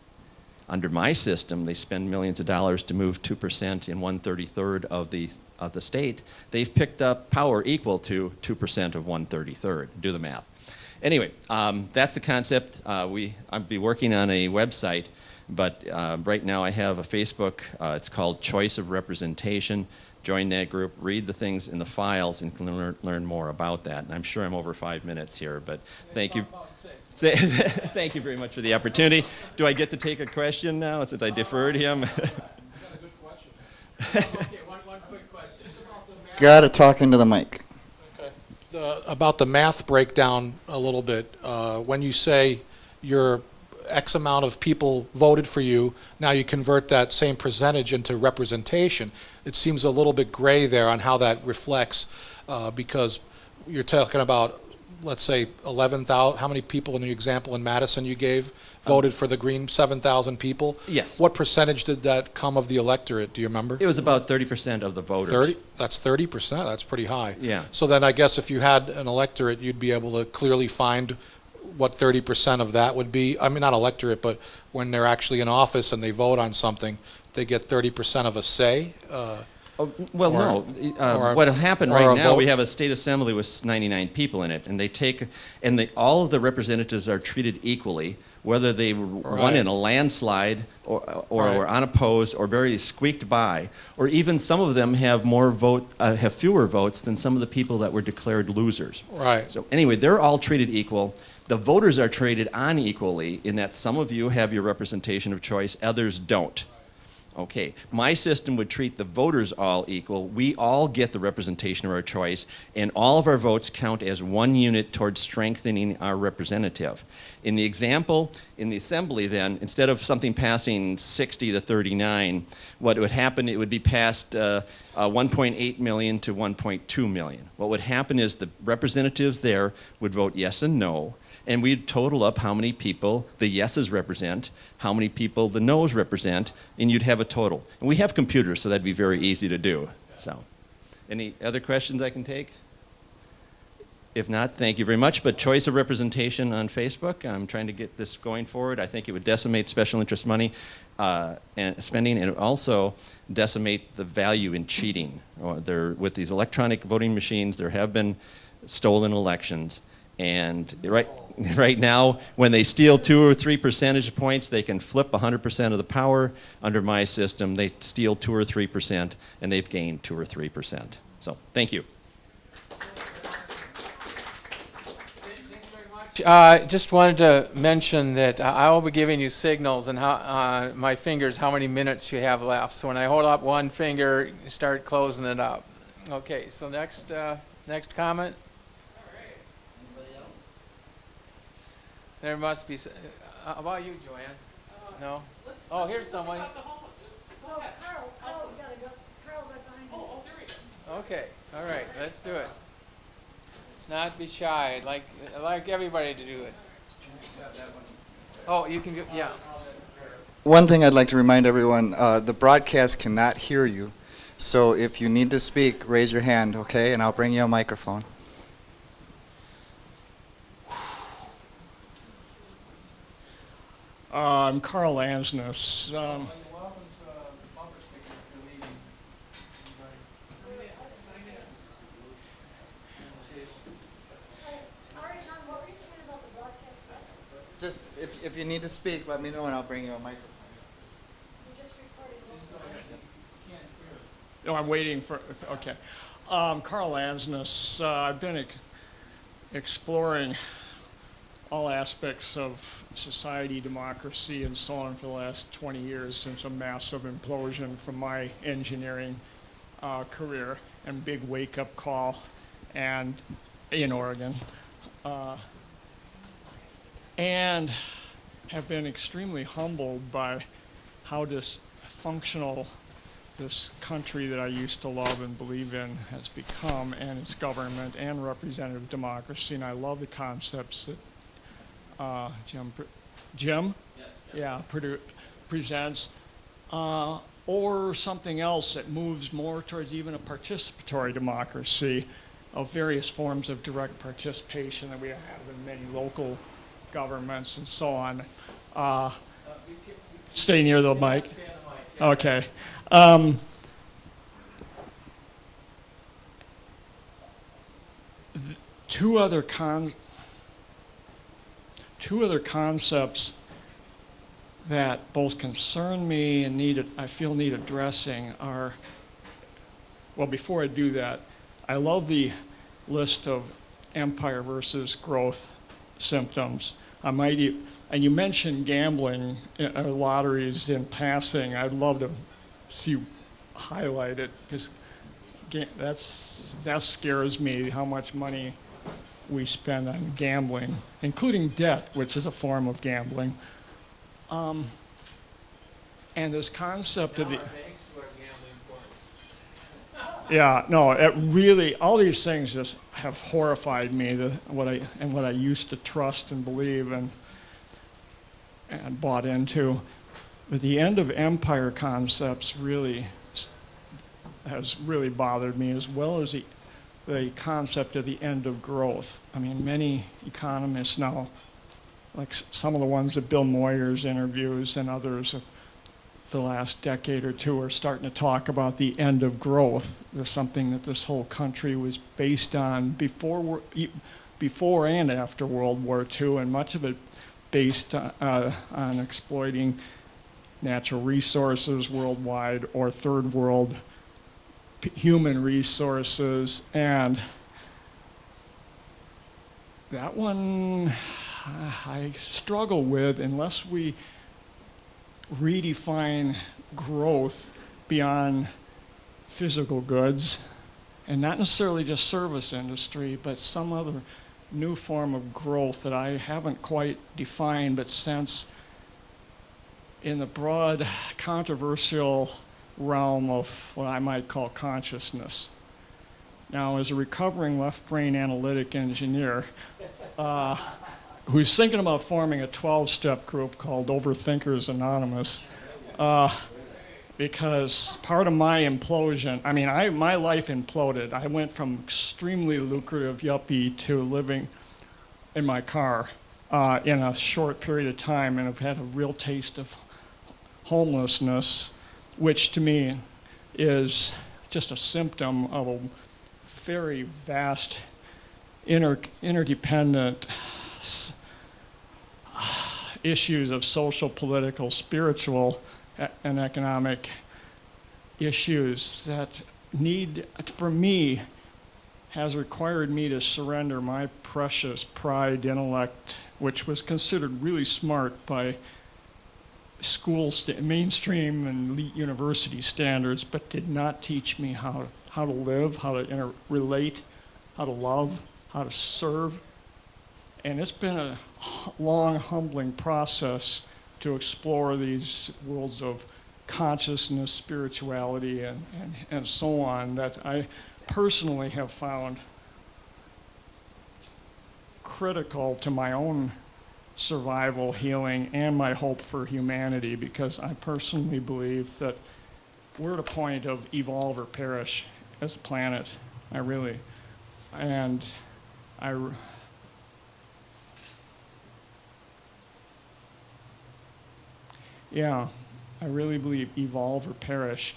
Under my system, they spend millions of dollars to move 2% in 1/33 of the state. They've picked up power equal to 2% of 1/33. Do the math. Anyway, that's the concept. I'll be working on a website, but right now I have a Facebook. It's called Choice of Representation. Join that group, read the things in the files, and can learn more about that. And I'm sure I'm over 5 minutes here, but thank you. Thank you very much for the opportunity. Do I get to take a question now since I deferred him?
That's a good question.
Okay, one quick question.
Got to talk into the mic.
About the math breakdown a little bit. When you say your X amount of people voted for you, now you convert that same percentage into representation. It seems a little bit gray there on how that reflects, because you're talking about, let's say, 11,000. How many people in the example in Madison you gave voted for the Green? 7,000 people?
Yes.
What percentage did that come of the electorate? Do you remember?
It was about 30% of the voters.
30? That's 30%. That's pretty high.
Yeah.
So then I guess if you had an electorate, you'd be able to clearly find what 30% of that would be. I mean, not electorate, but when they're actually in office and they vote on something, they get 30% of a say.
Well,
or-
no.
or
What happened
or
right
a
now,
vote?
we have a state assembly with 99 people in it, and all of the representatives are treated equally, whether they won
Right.
in a landslide or
Right.
were unopposed or barely squeaked by, or even some of them have have fewer votes than some of the people that were declared losers.
Right.
So anyway, they're all treated equal. The voters are treated unequally in that some of you have your representation of choice, others don't. Okay, my system would treat the voters all equal. We all get the representation of our choice, and all of our votes count as one unit towards strengthening our representative. In the example, in the assembly then, instead of something passing 60 to 39, what would happen, it would be passed 1.8 million to 1.2 million. What would happen is the representatives there would vote yes and no, and we'd total up how many people the yeses represent, how many people the noes represent, and you'd have a total. And we have computers, so that'd be very easy to do. So, any other questions I can take? If not, thank you very much. But choice of representation on Facebook, I'm trying to get this going forward. I think it would decimate special interest money and spending, and it would also decimate the value in cheating. With these electronic voting machines, there have been stolen elections. And right now, when they steal 2 or 3 percentage points, they can flip 100% of the power. Under my system, they steal 2 or 3%, and they've gained 2 or 3%. So, thank you.
Just wanted to mention that I will be giving you signals and how my fingers, how many minutes you have left. So when I hold up one finger, you start closing it up. Okay, so next comment. There must be. How about you, Joanne? No? Oh, here's someone. Okay, all right, let's do it. Let's not be shy. I'd like everybody to do it. Oh, you can do, yeah.
One thing I'd like to remind everyone, the broadcast cannot hear you. So if you need to speak, raise your hand, okay? And I'll bring you a microphone.
I'm Carl Ansness.
Just, if you need to speak, let me know and I'll bring you a microphone.
No, I'm waiting for, okay. Carl Ansness. I've been exploring all aspects of society, democracy, and so on for the last 20 years since a massive implosion from my engineering career and big wake-up call and in Oregon. And have been extremely humbled by how dysfunctional this country that I used to love and believe in has become, and its government and representative democracy. And I love the concepts that Jim? Yes. Yeah, presents, or something else that moves more towards even a participatory democracy of various forms of direct participation that we have in many local governments and so on. Stay near the mic. Okay. Two other concepts that both concern me and I feel need addressing are, well, before I do that, I love the list of empire versus growth symptoms. And you mentioned gambling or lotteries in passing. I'd love to see you highlight it, because that scares me, how much money we spend on gambling, including debt, which is a form of gambling. And this concept of the... Yeah, no, it really, all these things just have horrified me, what I used to trust and believe and bought into. But the end of empire concepts really has really bothered me, as well as the concept of the end of growth. I mean, many economists now, like some of the ones that Bill Moyers interviews and others for the last decade or two, are starting to talk about the end of growth. There's something that this whole country was based on before and after World War II, and much of it based on exploiting natural resources worldwide or third world human resources. And that one I struggle with unless we redefine growth beyond physical goods, and not necessarily just service industry, but some other new form of growth that I haven't quite defined, but sense in the broad controversial realm of what I might call consciousness. Now, as a recovering left brain analytic engineer, who's thinking about forming a 12-step group called Overthinkers Anonymous, because part of my implosion, I mean, my life imploded. I went from extremely lucrative yuppie to living in my car in a short period of time, and have had a real taste of homelessness, which to me is just a symptom of a very vast interdependent issues of social, political, spiritual, and economic issues that for me, has required me to surrender my precious pride intellect, which was considered really smart by mainstream and elite university standards, but did not teach me how to live, how to relate, how to love, how to serve. And it's been a long, humbling process to explore these worlds of consciousness, spirituality, and so on, that I personally have found critical to my own survival, healing, and my hope for humanity, because I personally believe that we're at a point of evolve or perish as a planet. I really believe evolve or perish.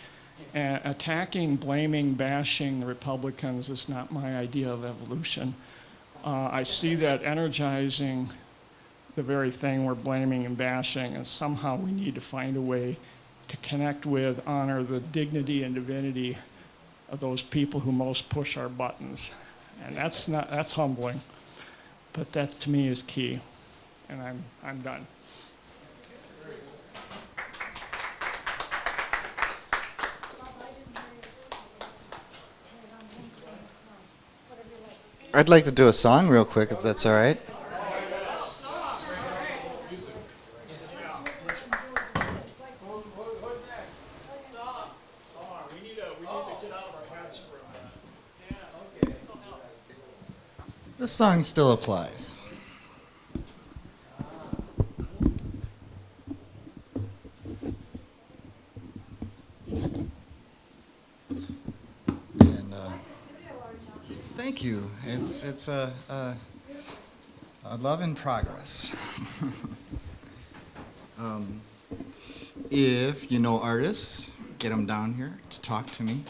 And attacking, blaming, bashing the Republicans is not my idea of evolution. I see that energizing the very thing we're blaming and bashing, and somehow we need to find a way to connect with, honor the dignity and divinity of those people who most push our buttons. And that's humbling, but that to me is key. And I'm done.
I'd like to do a song real quick, if that's all right. This song still applies. Thank you. It's a love in progress. If you know artists, get them down here to talk to me.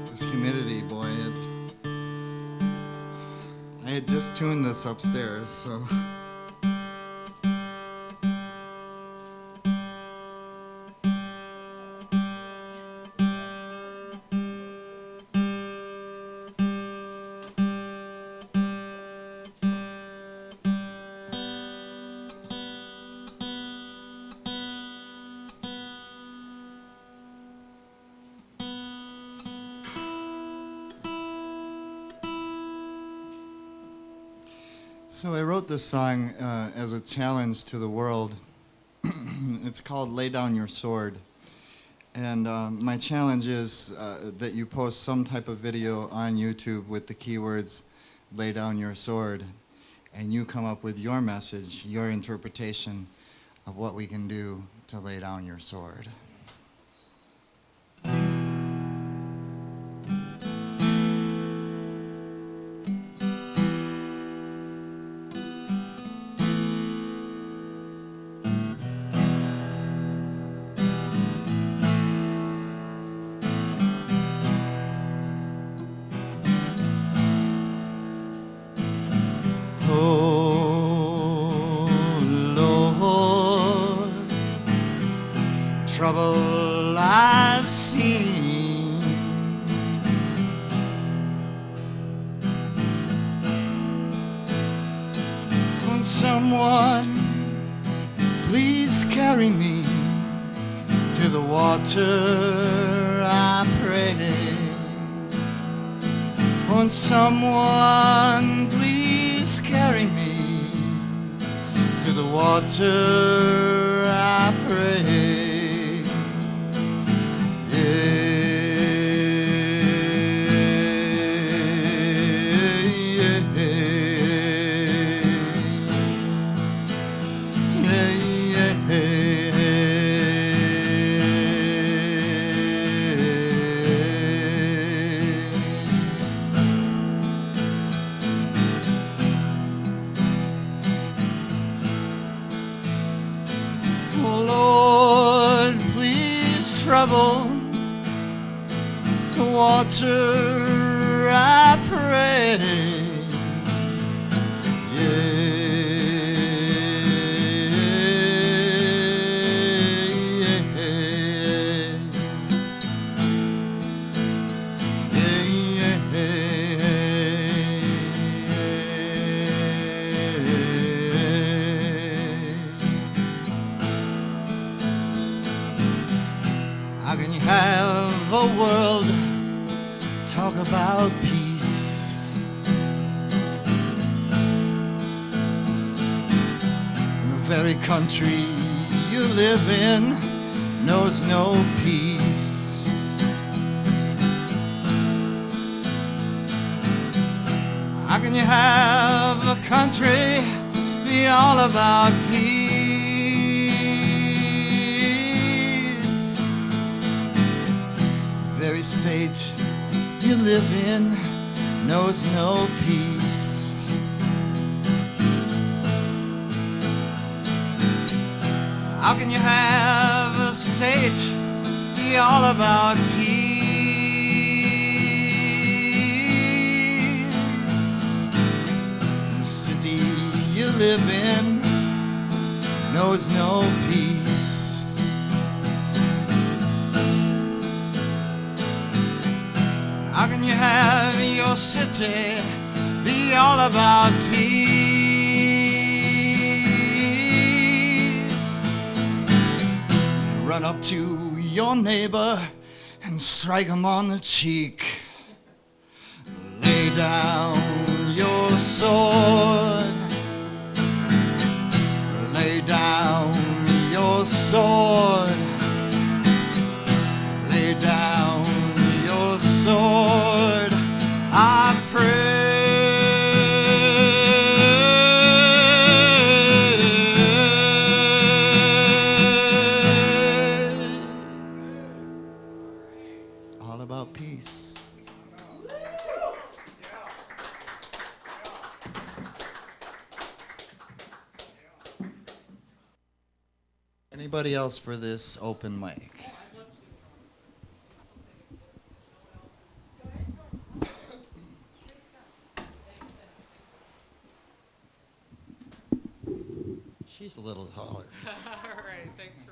This humidity, boy, I had just tuned this upstairs, so. So I wrote this song as a challenge to the world. It's called Lay Down Your Sword. And my challenge is that you post some type of video on YouTube with the keywords, lay down your sword, and you come up with your message, your interpretation of what we can do to lay down your sword. Trouble I've seen, when someone please carry me to the water, I pray. When someone please carry me to the water, I pray. water I pray. How can you have a world talk about peace? The very country you live in knows no peace. How can you have a country be all about peace? Very state you live in knows no peace. How can you have a state be all about peace? The city you live in knows no peace. How can you have your city be all about peace? Run up to your neighbor and strike him on the cheek. Lay down your sword. Lay down your sword. Lay down your sword. I pray. All about peace. Anybody else for this open mic? She's a little taller.
All right, thanks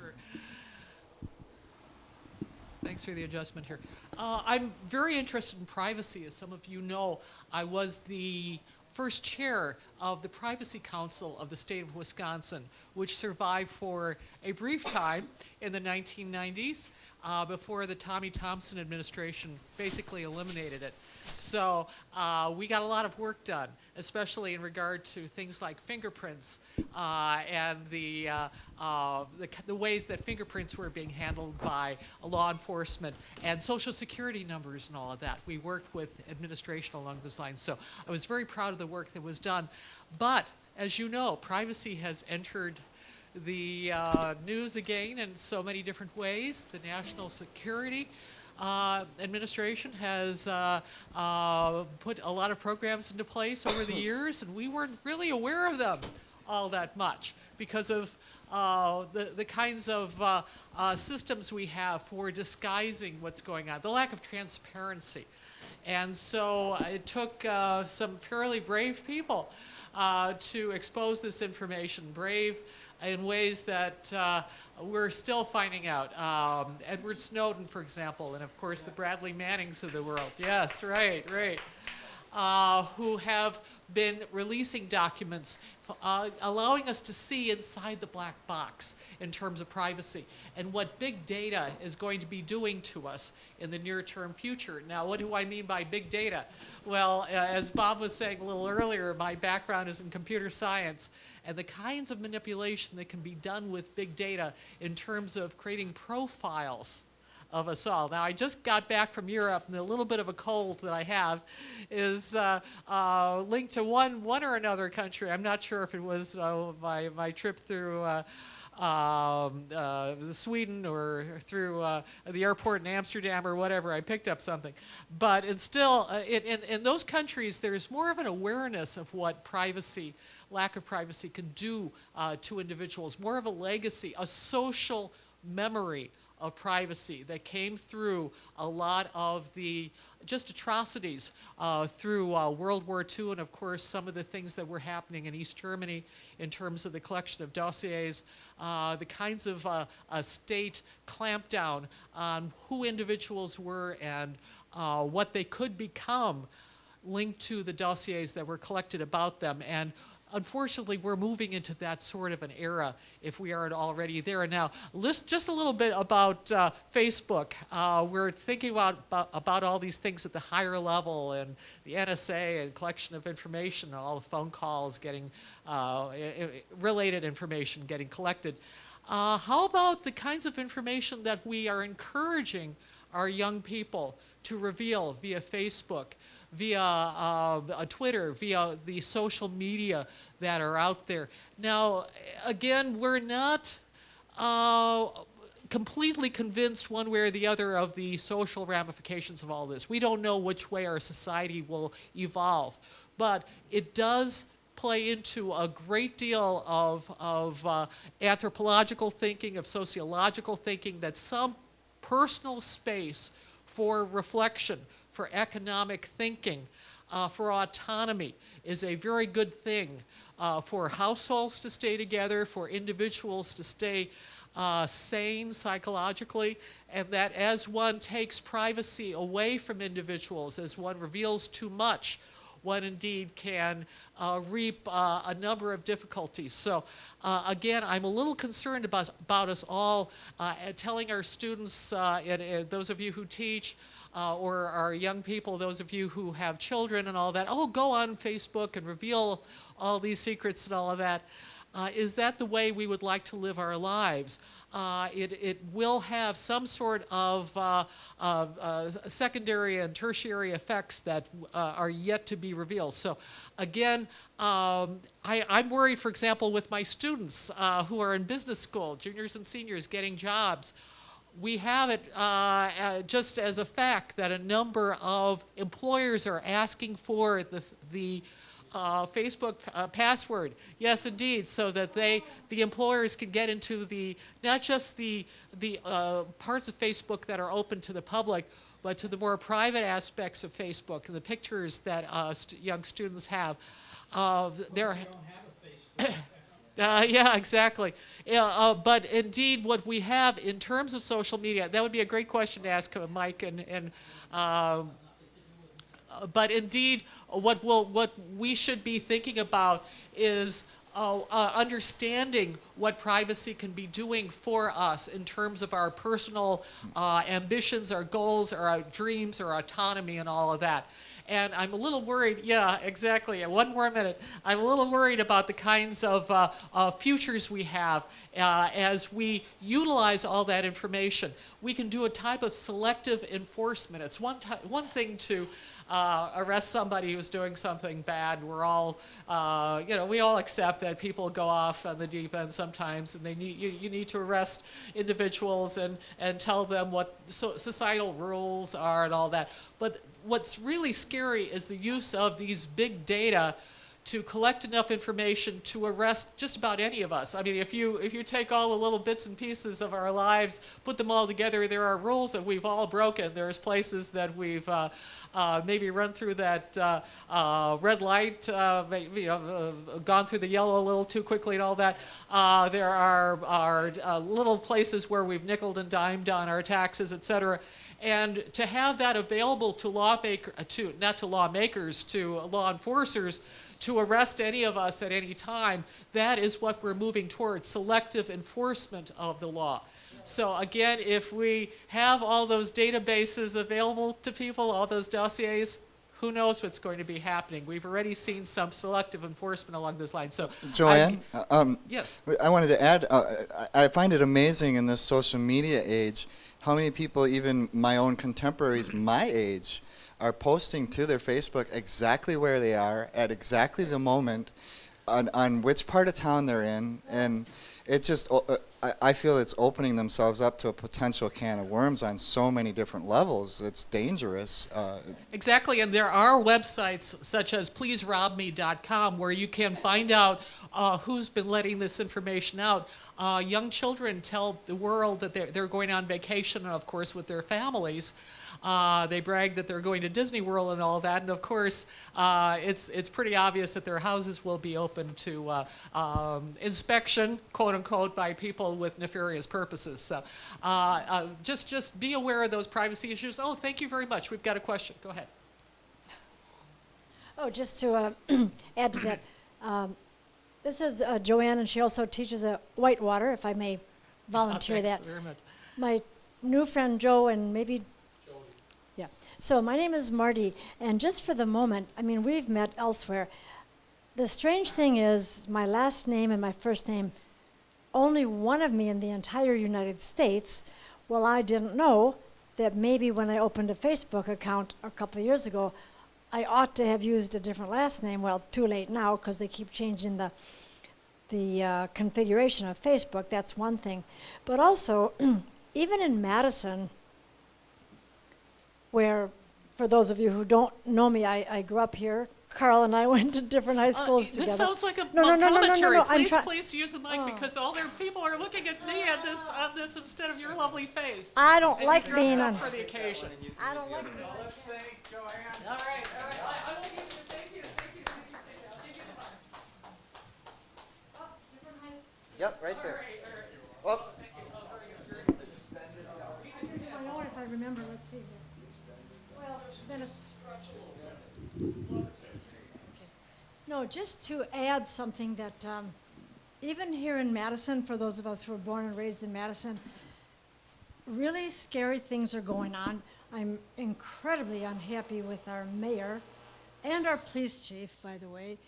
for the adjustment here. I'm very interested in privacy. As some of you know, I was the first chair of the Privacy Council of the state of Wisconsin, which survived for a brief time in the 1990s before the Tommy Thompson administration basically eliminated it. So we got a lot of work done, especially in regard to things like fingerprints and the ways that fingerprints were being handled by law enforcement and social security numbers and all of that. We worked with administration along those lines. So I was very proud of the work that was done. But as you know, privacy has entered the news again in so many different ways. The National Security Administration has put a lot of programs into place over the years, and we weren't really aware of them all that much because of the kinds of systems we have for disguising what's going on, the lack of transparency. And so it took some fairly brave people to expose this information, brave in ways that we're still finding out. Edward Snowden, for example, and of course the Bradley Mannings of the world. Yes, right. Who have been releasing documents, allowing us to see inside the black box in terms of privacy and what big data is going to be doing to us in the near-term future. Now, what do I mean by big data? Well, as Bob was saying a little earlier, my background is in computer science, and the kinds of manipulation that can be done with big data in terms of creating profiles of us all. Now, I just got back from Europe, and the little bit of a cold that I have is linked to one or another country. I'm not sure if it was my trip through Sweden or through the airport in Amsterdam or whatever. I picked up something. But it's still, in those countries, there's more of an awareness of what privacy, lack of privacy can do to individuals, more of a legacy, a social memory of privacy that came through a lot of the just atrocities through World War II, and of course some of the things that were happening in East Germany in terms of the collection of dossiers, the kinds of state clampdown on who individuals were and what they could become linked to the dossiers that were collected about them. And unfortunately, we're moving into that sort of an era if we aren't already there. Now, just a little bit about Facebook. We're thinking about all these things at the higher level, and the NSA and collection of information, and all the phone calls getting, related information getting collected. How about the kinds of information that we are encouraging our young people to reveal via Facebook, via Twitter, via the social media that are out there? Now, again, we're not completely convinced one way or the other of the social ramifications of all this. We don't know which way our society will evolve, but it does play into a great deal of anthropological thinking, of sociological thinking, that some personal space for reflection, for economic thinking, for autonomy is a very good thing for households to stay together, for individuals to stay sane psychologically, and that as one takes privacy away from individuals, as one reveals too much, one indeed can reap a number of difficulties. So again, I'm a little concerned about us all telling our students, and those of you who teach, or our young people, those of you who have children and all that, oh, go on Facebook and reveal all these secrets and all of that. Is that the way we would like to live our lives? It will have some sort of secondary and tertiary effects that are yet to be revealed. So again, I'm worried, for example, with my students who are in business school, juniors and seniors getting jobs. We have it just as a fact that a number of employers are asking for the Facebook password. Yes, indeed, so that the employers can get into not just the parts of Facebook that are open to the public, but to the more private aspects of Facebook and the pictures that young students have. Yeah, exactly. But indeed, what we have in terms of social media, that would be a great question to ask Mike but indeed, what we should be thinking about is understanding what privacy can be doing for us in terms of our personal ambitions, our goals, our dreams, our autonomy, and all of that. And I'm a little worried, yeah, exactly, one more minute. I'm a little worried about the kinds of futures we have as we utilize all that information. We can do a type of selective enforcement. It's one thing to arrest somebody who's doing something bad. We're all, we all accept that people go off on the deep end sometimes, and you need to arrest individuals and tell them what societal rules are and all that. But what's really scary is the use of these big data to collect enough information to arrest just about any of us. I mean, if you take all the little bits and pieces of our lives, put them all together, there are rules that we've all broken. There's places that we've maybe run through that red light, gone through the yellow a little too quickly and all that. There are little places where we've nickeled and dimed on our taxes, et cetera. And to have that available to not to lawmakers, to law enforcers, to arrest any of us at any time, that is what we're moving towards, selective enforcement of the law. So again, if we have all those databases available to people, all those dossiers, who knows what's going to be happening? We've already seen some selective enforcement along those lines. So,
Joanne,
yes,
I wanted to add, I find it amazing in this social media age how many people, even my own contemporaries my age, are posting to their Facebook exactly where they are at exactly the moment, on which part of town they're in, and it just, I feel it's opening themselves up to a potential can of worms on so many different levels. It's dangerous.
Exactly, and there are websites such as pleaserobme.com where you can find out who's been letting this information out. Young children tell the world that they're going on vacation, of course, with their families. They brag that they're going to Disney World and all that, and of course, it's pretty obvious that their houses will be open to inspection, quote unquote, by people with nefarious purposes. So, just be aware of those privacy issues. Oh, thank you very much. We've got a question. Go ahead.
Oh, just to add to that, this is Joanne, and she also teaches at Whitewater, if I may volunteer that.
Thanks very much.
My new friend Joe and maybe yeah. So my name is Marty, and just for the moment, I mean, we've met elsewhere. The strange thing is, my last name and my first name, only one of me in the entire United States. Well, I didn't know that maybe when I opened a Facebook account a couple of years ago, I ought to have used a different last name. Well, too late now because they keep changing the configuration of Facebook. That's one thing. But also, even in Madison, where, for those of you who don't know me, I grew up here. Carl and I went to different high schools together.
This sounds like a
No.
Please use the mic because all their people are looking at me on this instead of your lovely face.
I don't
And
like
you're
being
dressed
on.
up for the occasion.
I don't like being on.
Let's thank Joanne. All right. I will give you the thank you.
Yep, right there.
I know it if I remember. Let's see. Well, then it's. No, just to add something that even here in Madison, for those of us who were born and raised in Madison, really scary things are going on. I'm incredibly unhappy with our mayor and our police chief, by the way.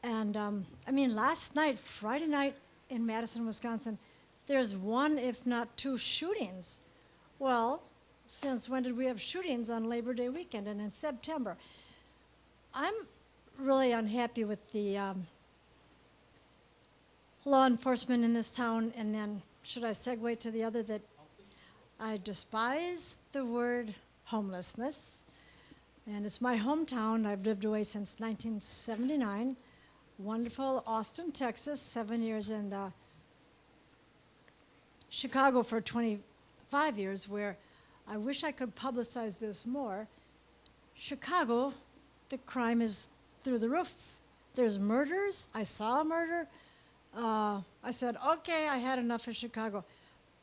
And I mean, last night, Friday night in Madison, Wisconsin, there's one, if not two, shootings. Well, since when did we have shootings on Labor Day weekend and in September? I'm really unhappy with the law enforcement in this town, and then should I segue to the other, that I despise the word homelessness, and it's my hometown. I've lived away since 1979. Wonderful Austin, Texas, 7 years, and Chicago for 25 years, where I wish I could publicize this more. Chicago, the crime is through the roof. There's murders. I saw a murder. I said, okay, I had enough of Chicago.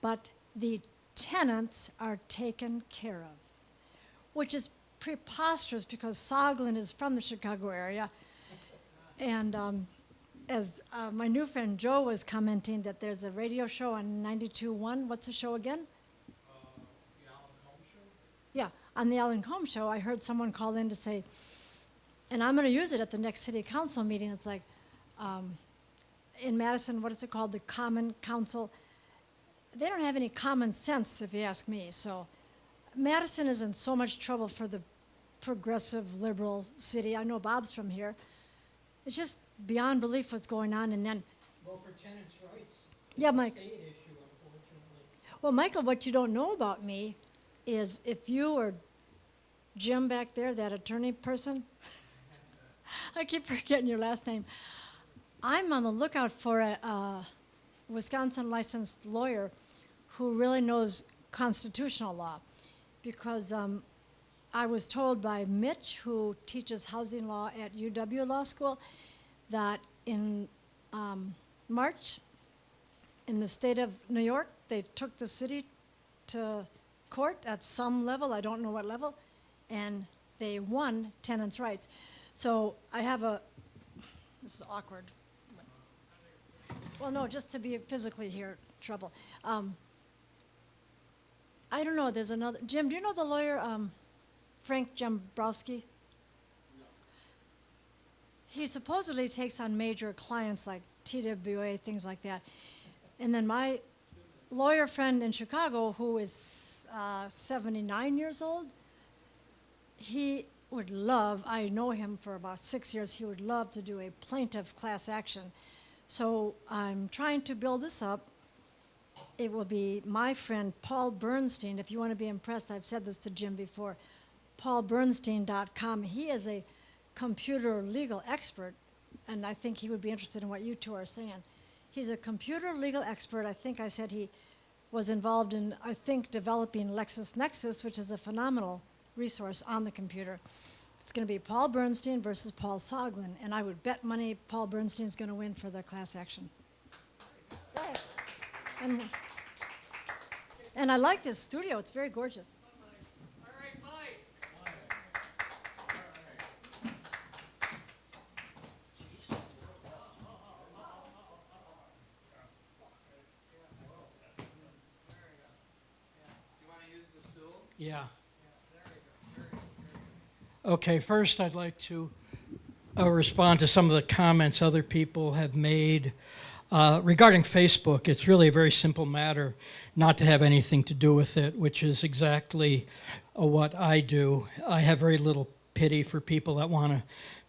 But the tenants are taken care of, which is preposterous because Soglin is from the Chicago area. And as my new friend Joe was commenting that there's a radio show on 92.1. What's the show again?
The Alan Colmes Show?
Yeah, on the Alan Colmes Show, I heard someone call in to say, and I'm going to use it at the next city council meeting. It's like, in Madison, what is it called? The Common Council. They don't have any common sense, if you ask me. So Madison is in so much trouble for the progressive liberal city. I know Bob's from here. It's just beyond belief what's going on. And then,
Well, for tenants' rights,
yeah,
it's a
Mike.
state issue, unfortunately.
Well, Michael, what you don't know about me is if you or Jim back there, that attorney person, I keep forgetting your last name. I'm on the lookout for a Wisconsin licensed lawyer who really knows constitutional law, because I was told by Mitch, who teaches housing law at UW Law School, that in March, in the state of New York, they took the city to court at some level, I don't know what level, and they won tenants' rights. So I have this is awkward. Well, no, just to be physically here, trouble. I don't know, there's another, Jim, do you know the lawyer, Frank Jembrowski? No. He supposedly takes on major clients like TWA, things like that. And then my lawyer friend in Chicago, who is 79 years old, he would love, I know him for about 6 years, he would love to do a plaintiff class action So I'm trying to build this up. It will be my friend Paul Bernstein. If you want to be impressed, I've said this to Jim before, paulbernstein.com. He is a computer legal expert, and I think he would be interested in what you two are saying. He's a computer legal expert. I think I said he was involved in, I think, developing LexisNexis, which is a phenomenal resource on the computer. It's going to be Paul Bernstein versus Paul Soglin, and I would bet money Paul Bernstein's going to win for the class action. And I like this studio. It's very gorgeous.
All right, Mike.
Do you want to use the stool?
Yeah. Okay, first I'd like to respond to some of the comments other people have made. Regarding Facebook, it's really a very simple matter not to have anything to do with it, which is exactly what I do. I have very little pity for people that want to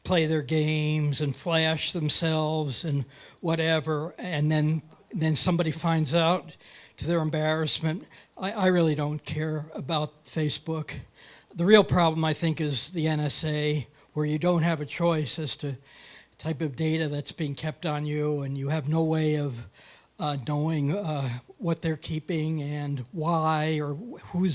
play their games and flash themselves and whatever, and then somebody finds out to their embarrassment. I really don't care about Facebook. The real problem, I think, is the NSA, where you don't have a choice as to type of data that's being kept on you, and you have no way of knowing what they're keeping and why, or who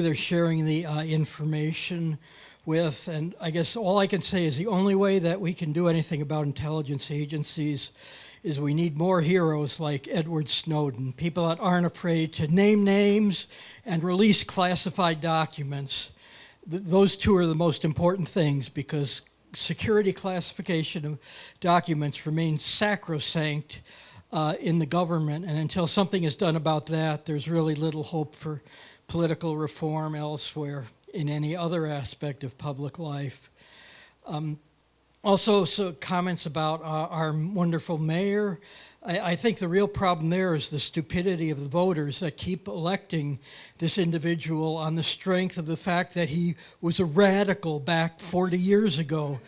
they're sharing the information with. And I guess all I can say is the only way that we can do anything about intelligence agencies is we need more heroes like Edward Snowden, people that aren't afraid to name names and release classified documents. Those two are the most important things, because security classification of documents remains sacrosanct in the government, and until something is done about that, there's really little hope for political reform elsewhere in any other aspect of public life. Also, comments about our wonderful mayor. I think the real problem there is the stupidity of the voters that keep electing this individual on the strength of the fact that he was a radical back 40 years ago.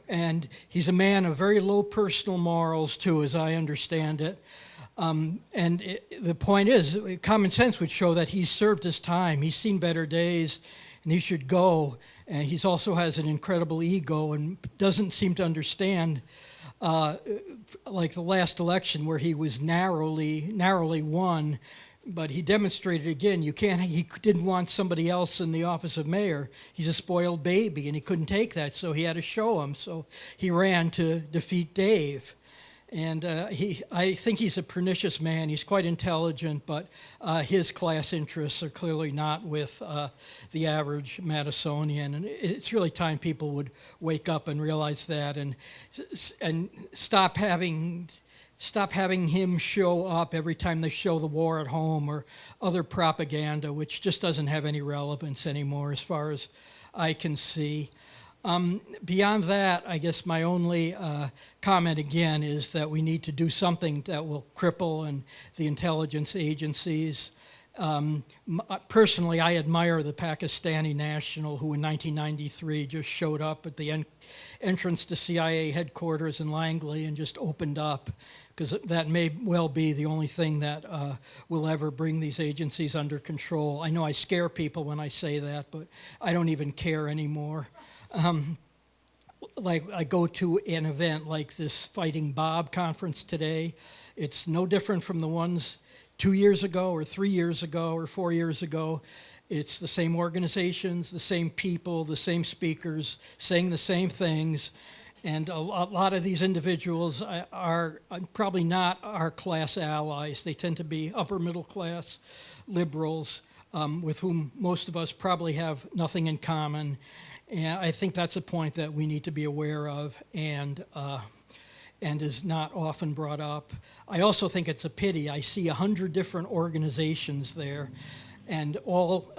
And he's a man of very low personal morals, too, as I understand it. The point is, common sense would show that he's served his time. He's seen better days, and he should go. And he also has an incredible ego and doesn't seem to understand, like the last election where he was narrowly won, but he demonstrated again, he didn't want somebody else in the office of mayor. He's a spoiled baby, and he couldn't take that, so he had to show him. So he ran to defeat Dave. And I think he's a pernicious man. He's quite intelligent, but his class interests are clearly not with the average Madisonian. And it's really time people would wake up and realize that, and stop having him show up every time they show the war at home or other propaganda, which just doesn't have any relevance anymore as far as I can see. Beyond that, I guess my only comment again is that we need to do something that will cripple the intelligence agencies. Personally, I admire the Pakistani national who in 1993 just showed up at the entrance to CIA headquarters in Langley and just opened up, because that may well be the only thing that will ever bring these agencies under control. I know I scare people when I say that, but I don't even care anymore. Like I go to an event like this Fighting Bob conference today. It's no different from the ones 2 years ago or 3 years ago or 4 years ago. It's the same organizations, the same people, the same speakers saying the same things. And a lot of these individuals are probably not our class allies. They tend to be upper middle class liberals with whom most of us probably have nothing in common. And I think that's a point that we need to be aware of and is not often brought up. I also think it's a pity. I see 100 different organizations there, and all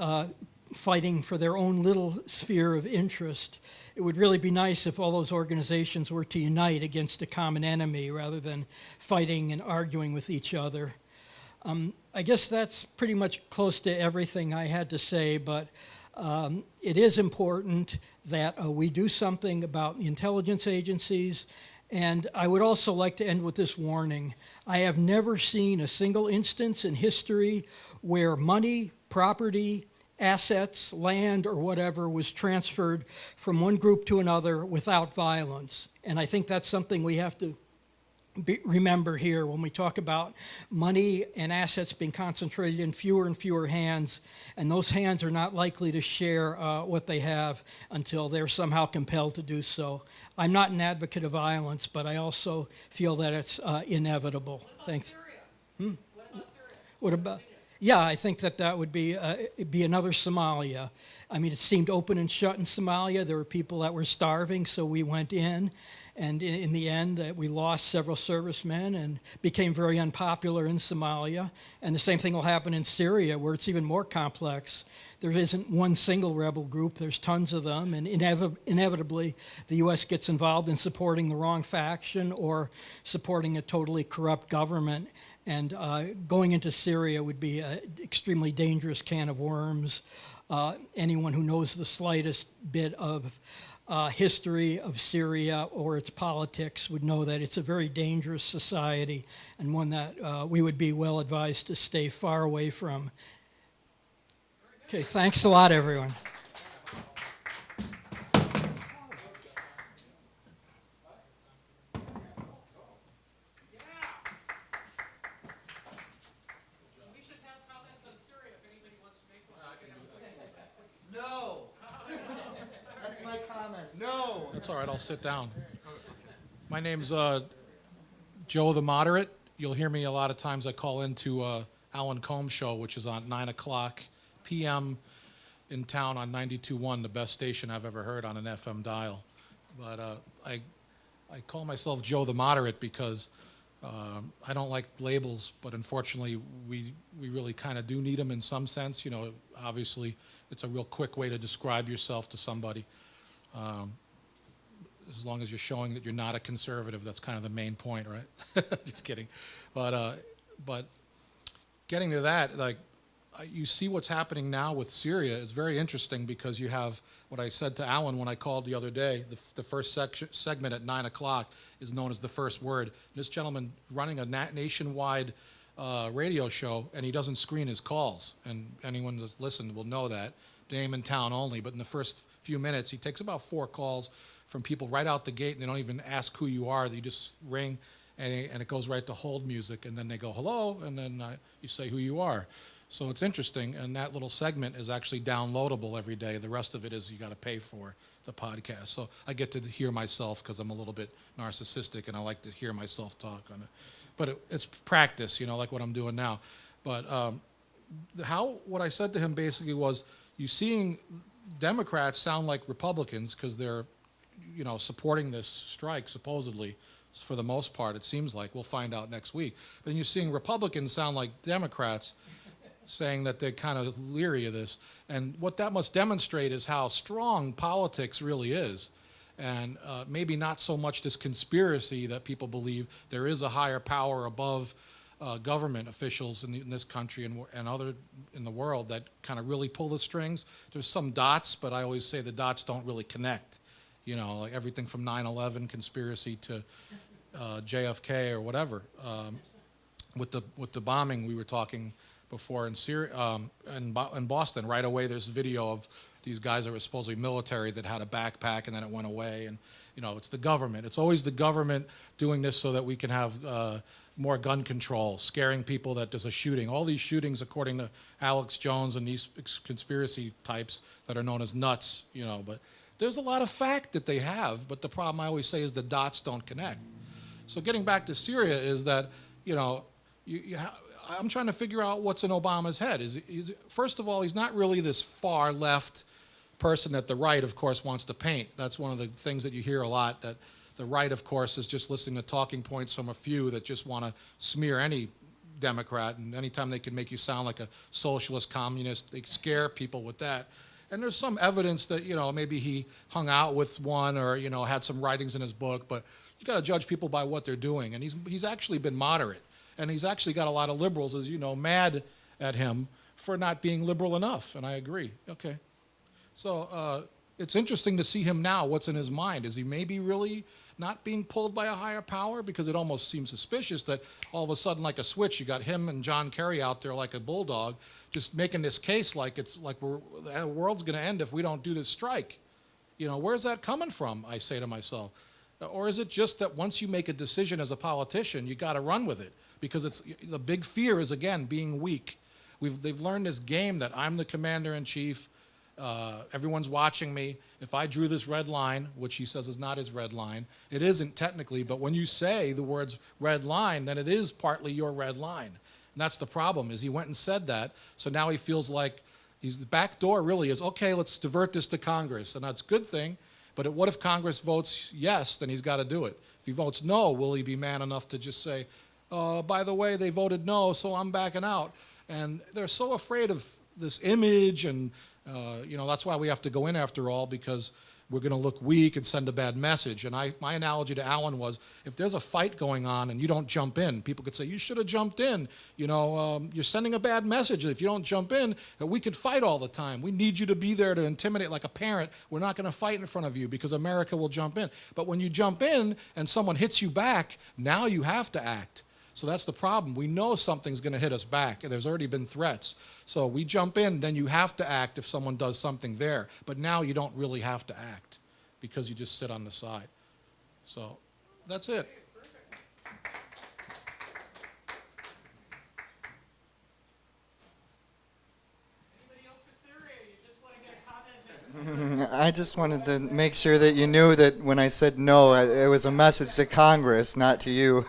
fighting for their own little sphere of interest. It would really be nice if all those organizations were to unite against a common enemy rather than fighting and arguing with each other. I guess that's pretty much close to everything I had to say, but it is important that we do something about the intelligence agencies And I would also like to end with this warning. I have never seen a single instance in history where money, property, assets, land, or whatever was transferred from one group to another without violence. And I think that's something we have to remember here when we talk about money and assets being concentrated in fewer and fewer hands, and those hands are not likely to share what they have until they're somehow compelled to do so. I'm not an advocate of violence, but I also feel that it's inevitable. Thanks.
Syria? What about Syria?
What about? Yeah, I think that would be it'd be another Somalia. I mean, it seemed open and shut in Somalia. There were people that were starving, so we went in. And in the end, we lost several servicemen and became very unpopular in Somalia. And the same thing will happen in Syria, where it's even more complex. There isn't one single rebel group. There's tons of them. And inevitably, the U.S. gets involved in supporting the wrong faction or supporting a totally corrupt government. And going into Syria would be an extremely dangerous can of worms. Anyone who knows the slightest bit of history of Syria or its politics would know that it's a very dangerous society and one that we would be well advised to stay far away from. Okay, thanks a lot, everyone.
We should have comments on Syria if anybody wants to make one.
No. That's my comment. No.
That's all right, I'll sit down. My name's Joe the Moderate. You'll hear me a lot of times. I call into Alan Combs' show, which is on 9 o'clock p.m. in town on 92.1, the best station I've ever heard on an FM dial. But I call myself Joe the Moderate because I don't like labels, but unfortunately we really kind of do need them in some sense. You know, obviously it's a real quick way to describe yourself to somebody. As long as you're showing that you're not a conservative, that's kind of the main point, right? Just kidding. But getting to that, like, you see what's happening now with Syria is very interesting because you have what I said to Alan when I called the other day. The first segment at 9 o'clock is known as the first word. This gentleman running a nationwide radio show, and he doesn't screen his calls. And anyone that's listened will know that. Name and town only. But in the first few minutes, he takes about 4 calls from people right out the gate, and they don't even ask who you are. They just ring, and it goes right to hold music, and then they go, hello, and then you say who you are. So it's interesting, and that little segment is actually downloadable every day. The rest of it is you got to pay for the podcast. So I get to hear myself because I'm a little bit narcissistic, and I like to hear myself talk on it. But it's practice, you know, like what I'm doing now. But what I said to him basically was, you seeing Democrats sound like Republicans because they're, you know, supporting this strike, supposedly, for the most part, it seems like. We'll find out next week. Then you're seeing Republicans sound like Democrats, saying that they're kind of leery of this. And what that must demonstrate is how strong politics really is. And maybe not so much this conspiracy that people believe there is a higher power above government officials in this country and other in the world that kind of really pull the strings. There's some dots, but I always say the dots don't really connect. You know, like everything from 9/11 conspiracy to JFK or whatever. With the bombing we were talking before in Syria, in Boston, right away there's video of these guys that were supposedly military that had a backpack and then it went away. And, you know, it's the government. It's always the government doing this so that we can have more gun control, scaring people that there's a shooting. All these shootings, according to Alex Jones and these conspiracy types that are known as nuts, you know, but there's a lot of fact that they have, but the problem I always say is the dots don't connect. So getting back to Syria is that, you know, I'm trying to figure out what's in Obama's head. First of all, he's not really this far left person that the right, of course, wants to paint. That's one of the things that you hear a lot, that the right, of course, is just listening to talking points from a few that just want to smear any Democrat, and anytime they can make you sound like a socialist, communist, they scare people with that. And there's some evidence that, you know, maybe he hung out with one or, you know, had some writings in his book, but you got to judge people by what they're doing. And he's actually been moderate. And he's actually got a lot of liberals, as you know, mad at him for not being liberal enough. And I agree. Okay. So it's interesting to see him now, what's in his mind. Is he maybe really not being pulled by a higher power? Because it almost seems suspicious that all of a sudden, like a switch, you got him and John Kerry out there like a bulldog, just making this case like it's like the world's going to end if we don't do this strike. You know, where's that coming from, I say to myself? Or is it just that once you make a decision as a politician, you got to run with it? Because it's the big fear is, again, being weak. They've learned this game that I'm the commander-in-chief, everyone's watching me. If I drew this red line, which he says is not his red line, it isn't technically, but when you say the words red line, then it is partly your red line. And that's the problem, is he went and said that, so now he feels like the back door really is, okay, let's divert this to Congress, and that's a good thing, but what if Congress votes yes, then he's got to do it. If he votes no, will he be man enough to just say, by the way, they voted no, so I'm backing out? And they're so afraid of this image, and you know, that's why we have to go in after all, because we're going to look weak and send a bad message. And my analogy to Alan was, if there's a fight going on and you don't jump in, people could say, you should have jumped in. You know, you're sending a bad message. If you don't jump in, we could fight all the time. We need you to be there to intimidate like a parent. We're not going to fight in front of you because America will jump in. But when you jump in and someone hits you back, now you have to act. So that's the problem. We know something's going to hit us back, and there's already been threats. So we jump in, then you have to act if someone does something there. But now you don't really have to act because you just sit on the side. So that's it.
Anybody else for Syria? You just want to get a comment in?
I just wanted to make sure that you knew that when I said no, it was a message to Congress, not to you.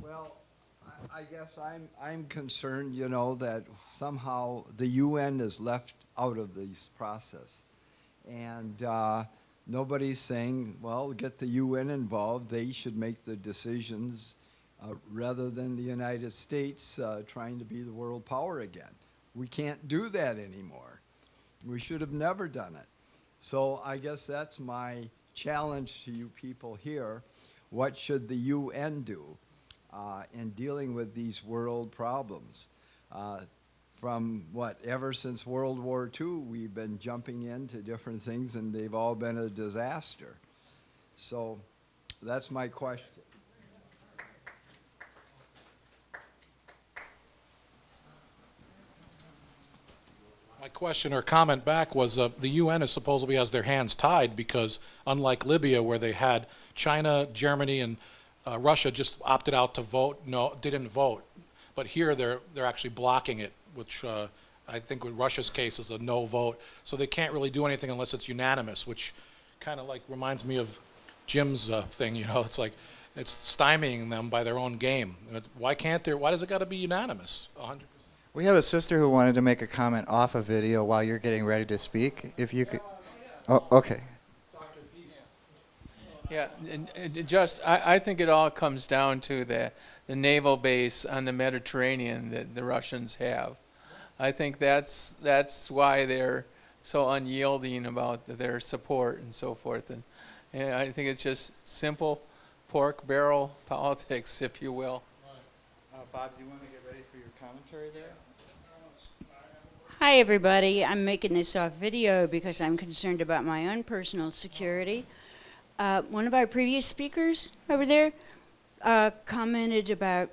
Well, I guess I'm concerned, you know, that somehow the UN is left out of this process. And nobody's saying, well, get the UN involved. They should make the decisions rather than the United States trying to be the world power again. We can't do that anymore. We should have never done it. So I guess that's my challenge to you people here. What should the UN do in dealing with these world problems? From ever since World War II, we've been jumping into different things, and they've all been a disaster. So that's my question.
My question or comment back was the UN is supposedly has their hands tied because unlike Libya, where they had China, Germany, and Russia just opted out to vote, didn't vote. But here they're actually blocking it, which I think with Russia's case is a no vote. So they can't really do anything unless it's unanimous, which kind of like reminds me of Jim's thing, you know, it's like it's stymieing them by their own game. Why does it got to be unanimous? 100%.
We have a sister who wanted to make a comment off a video while you're getting ready to speak. If you could. Oh, okay.
Yeah, and just I think it all comes down to the naval base on the Mediterranean that the Russians have. I think that's why they're so unyielding about their support and so forth. And I think it's just simple pork barrel politics, if you will.
Bob, do you want to get ready for your commentary there?
Hi, everybody. I'm making this off video because I'm concerned about my own personal security. One of our previous speakers over there commented about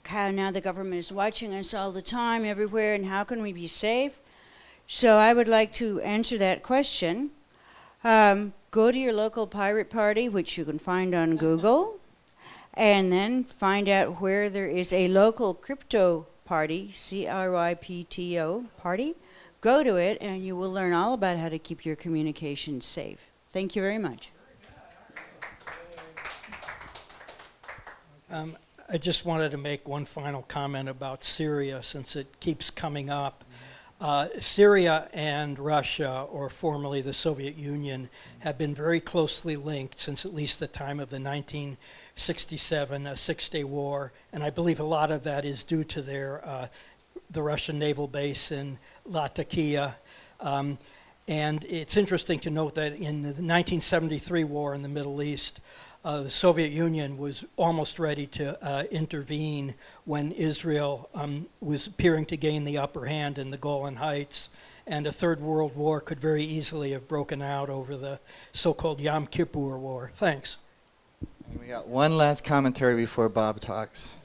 how now the government is watching us all the time, everywhere, and how can we be safe? So I would like to answer that question. Go to your local pirate party, which you can find on Google, and then find out where there is a local crypto party, CRYPTO party. Go to it, and you will learn all about how to keep your communications safe. Thank you very much.
I just wanted to make one final comment about Syria since it keeps coming up. Syria and Russia, or formerly the Soviet Union, have been very closely linked since at least the time of the 1967 Six-Day War, and I believe a lot of that is due to the Russian naval base in Latakia. And it's interesting to note that in the 1973 war in the Middle East, the Soviet Union was almost ready to intervene when Israel was appearing to gain the upper hand in the Golan Heights, and a third world war could very easily have broken out over the so-called Yom Kippur War. Thanks.
And we got one last commentary before Bob talks.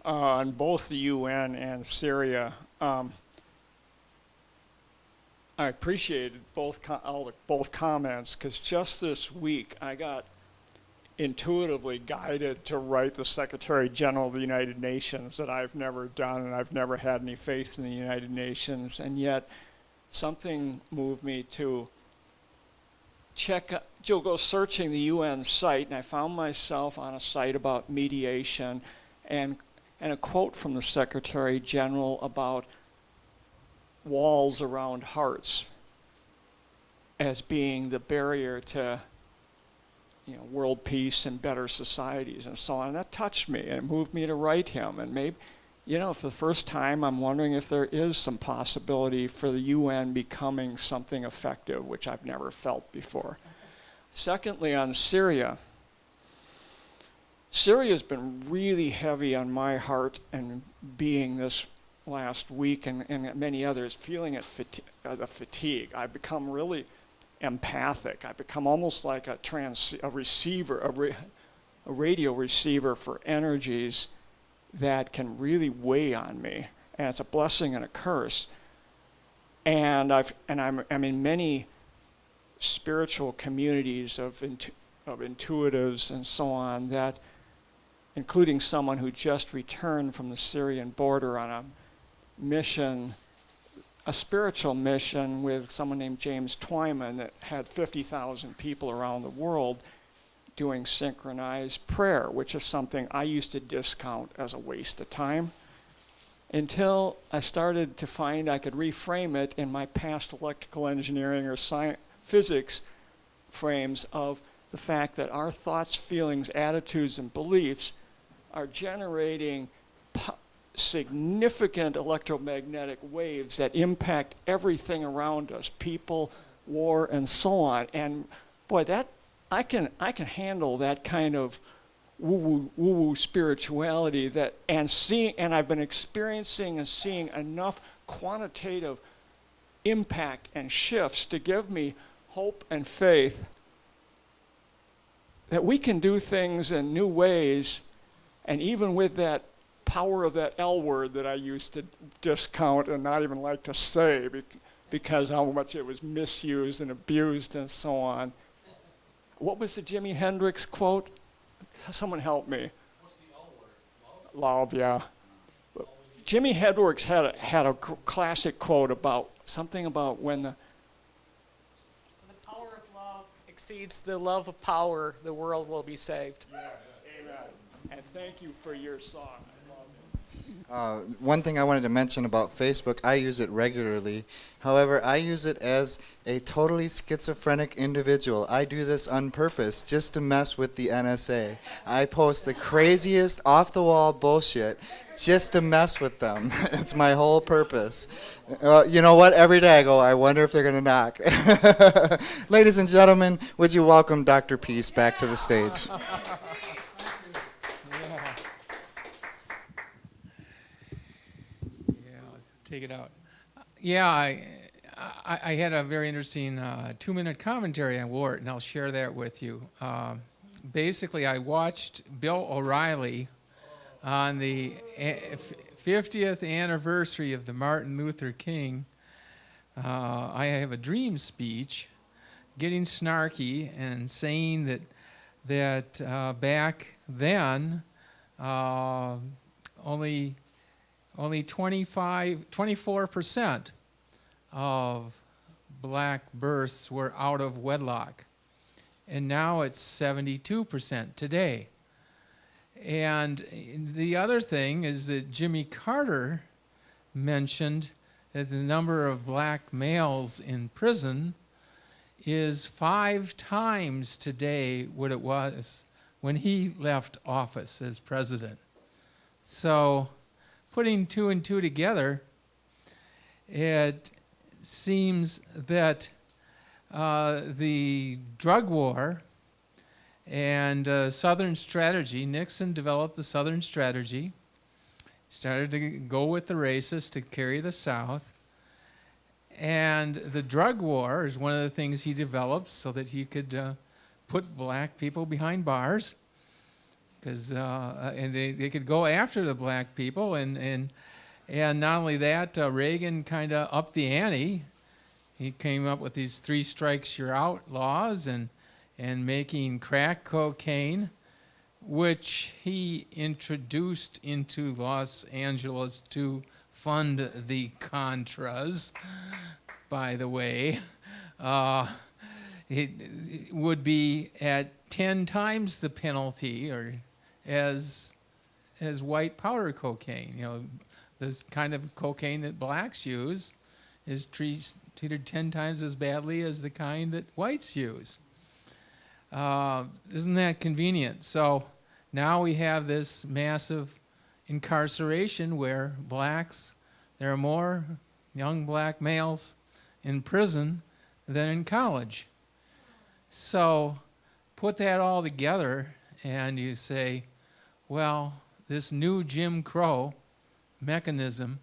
On both the UN and Syria, I appreciated both comments, because just this week I got intuitively guided to write the Secretary General of the United Nations that I've never done, and I've never had any faith in the United Nations, and yet something moved me to go searching the UN site, and I found myself on a site about mediation, and a quote from the Secretary General about walls around hearts as being the barrier to, world peace and better societies and so on. And that touched me, and it moved me to write him. And maybe, for the first time, I'm wondering if there is some possibility for the UN becoming something effective, which I've never felt before. Secondly, on Syria, Syria's been really heavy on my heart and being this last week, and many others, feeling the fatigue. I've become really empathic. I've become almost like a radio receiver for energies that can really weigh on me, and it's a blessing and a curse. And I'm in many spiritual communities of intuitives and so on, that, including someone who just returned from the Syrian border on a mission, a spiritual mission with someone named James Twyman that had 50,000 people around the world doing synchronized prayer, which is something I used to discount as a waste of time, until I started to find I could reframe it in my past electrical engineering or physics frames of the fact that our thoughts, feelings, attitudes, and beliefs are generating significant electromagnetic waves that impact everything around us, people, war, and so on. And boy, that I can handle that kind of woo-woo spirituality, and I've been experiencing and seeing enough quantitative impact and shifts to give me hope and faith that we can do things in new ways, and even with that power of that L word that I used to discount and not even like to say because how much it was misused and abused and so on. What was the Jimi Hendrix quote? Someone help me. What's the L word? Love, yeah. Jimi Hendrix had a classic quote about something about when the
power of love exceeds the love of power, the world will be saved.
Yeah. Amen. And thank you for your song.
One thing I wanted to mention about Facebook, I use it regularly. However, I use it as a totally schizophrenic individual. I do this on purpose just to mess with the NSA. I post the craziest off-the-wall bullshit just to mess with them. It's my whole purpose. You know what? Every day I go, I wonder if they're going to knock. Ladies and gentlemen, would you welcome Dr. Peace back to the stage?
Take it out. Yeah, I had a very interesting 2-minute commentary on WART, and I'll share that with you. Basically, I watched Bill O'Reilly on the 50th anniversary of the Martin Luther King I Have a Dream speech, getting snarky and saying that back then only 24% of black births were out of wedlock, and now it's 72% today. And the other thing is that Jimmy Carter mentioned that the number of black males in prison is 5 times today what it was when he left office as president. So putting 2 and 2 together, it seems that the drug war and Southern strategy, Nixon developed the Southern strategy, started to go with the racists to carry the South. And the drug war is one of the things he developed so that he could put black people behind bars, because and they could go after the black people. And not only that, Reagan kind of upped the ante. He came up with these 3 strikes you're out laws and making crack cocaine, which he introduced into Los Angeles to fund the Contras, by the way. It would be at 10 times the penalty or as white powder cocaine. You know, this kind of cocaine that blacks use is treated 10 times as badly as the kind that whites use. Isn't that convenient? So now we have this massive incarceration where blacks, there are more young black males in prison than in college. So put that all together and you say, well, this new Jim Crow mechanism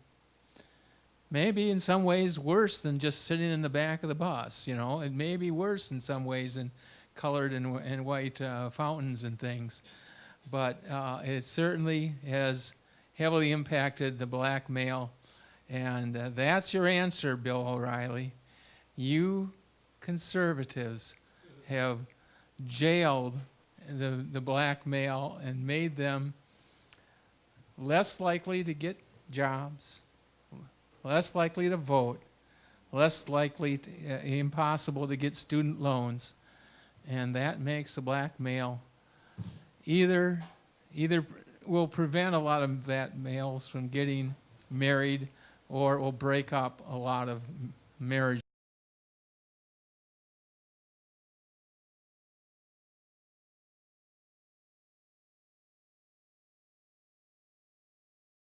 may be in some ways worse than just sitting in the back of the bus. You know, it may be worse in some ways than colored and white fountains and things. But it certainly has heavily impacted the black male. And that's your answer, Bill O'Reilly. You conservatives have jailed the black male and made them less likely to get jobs, less likely to vote, less likely impossible to get student loans. And that makes the black male either will prevent a lot of that males from getting married, or it will break up a lot of marriage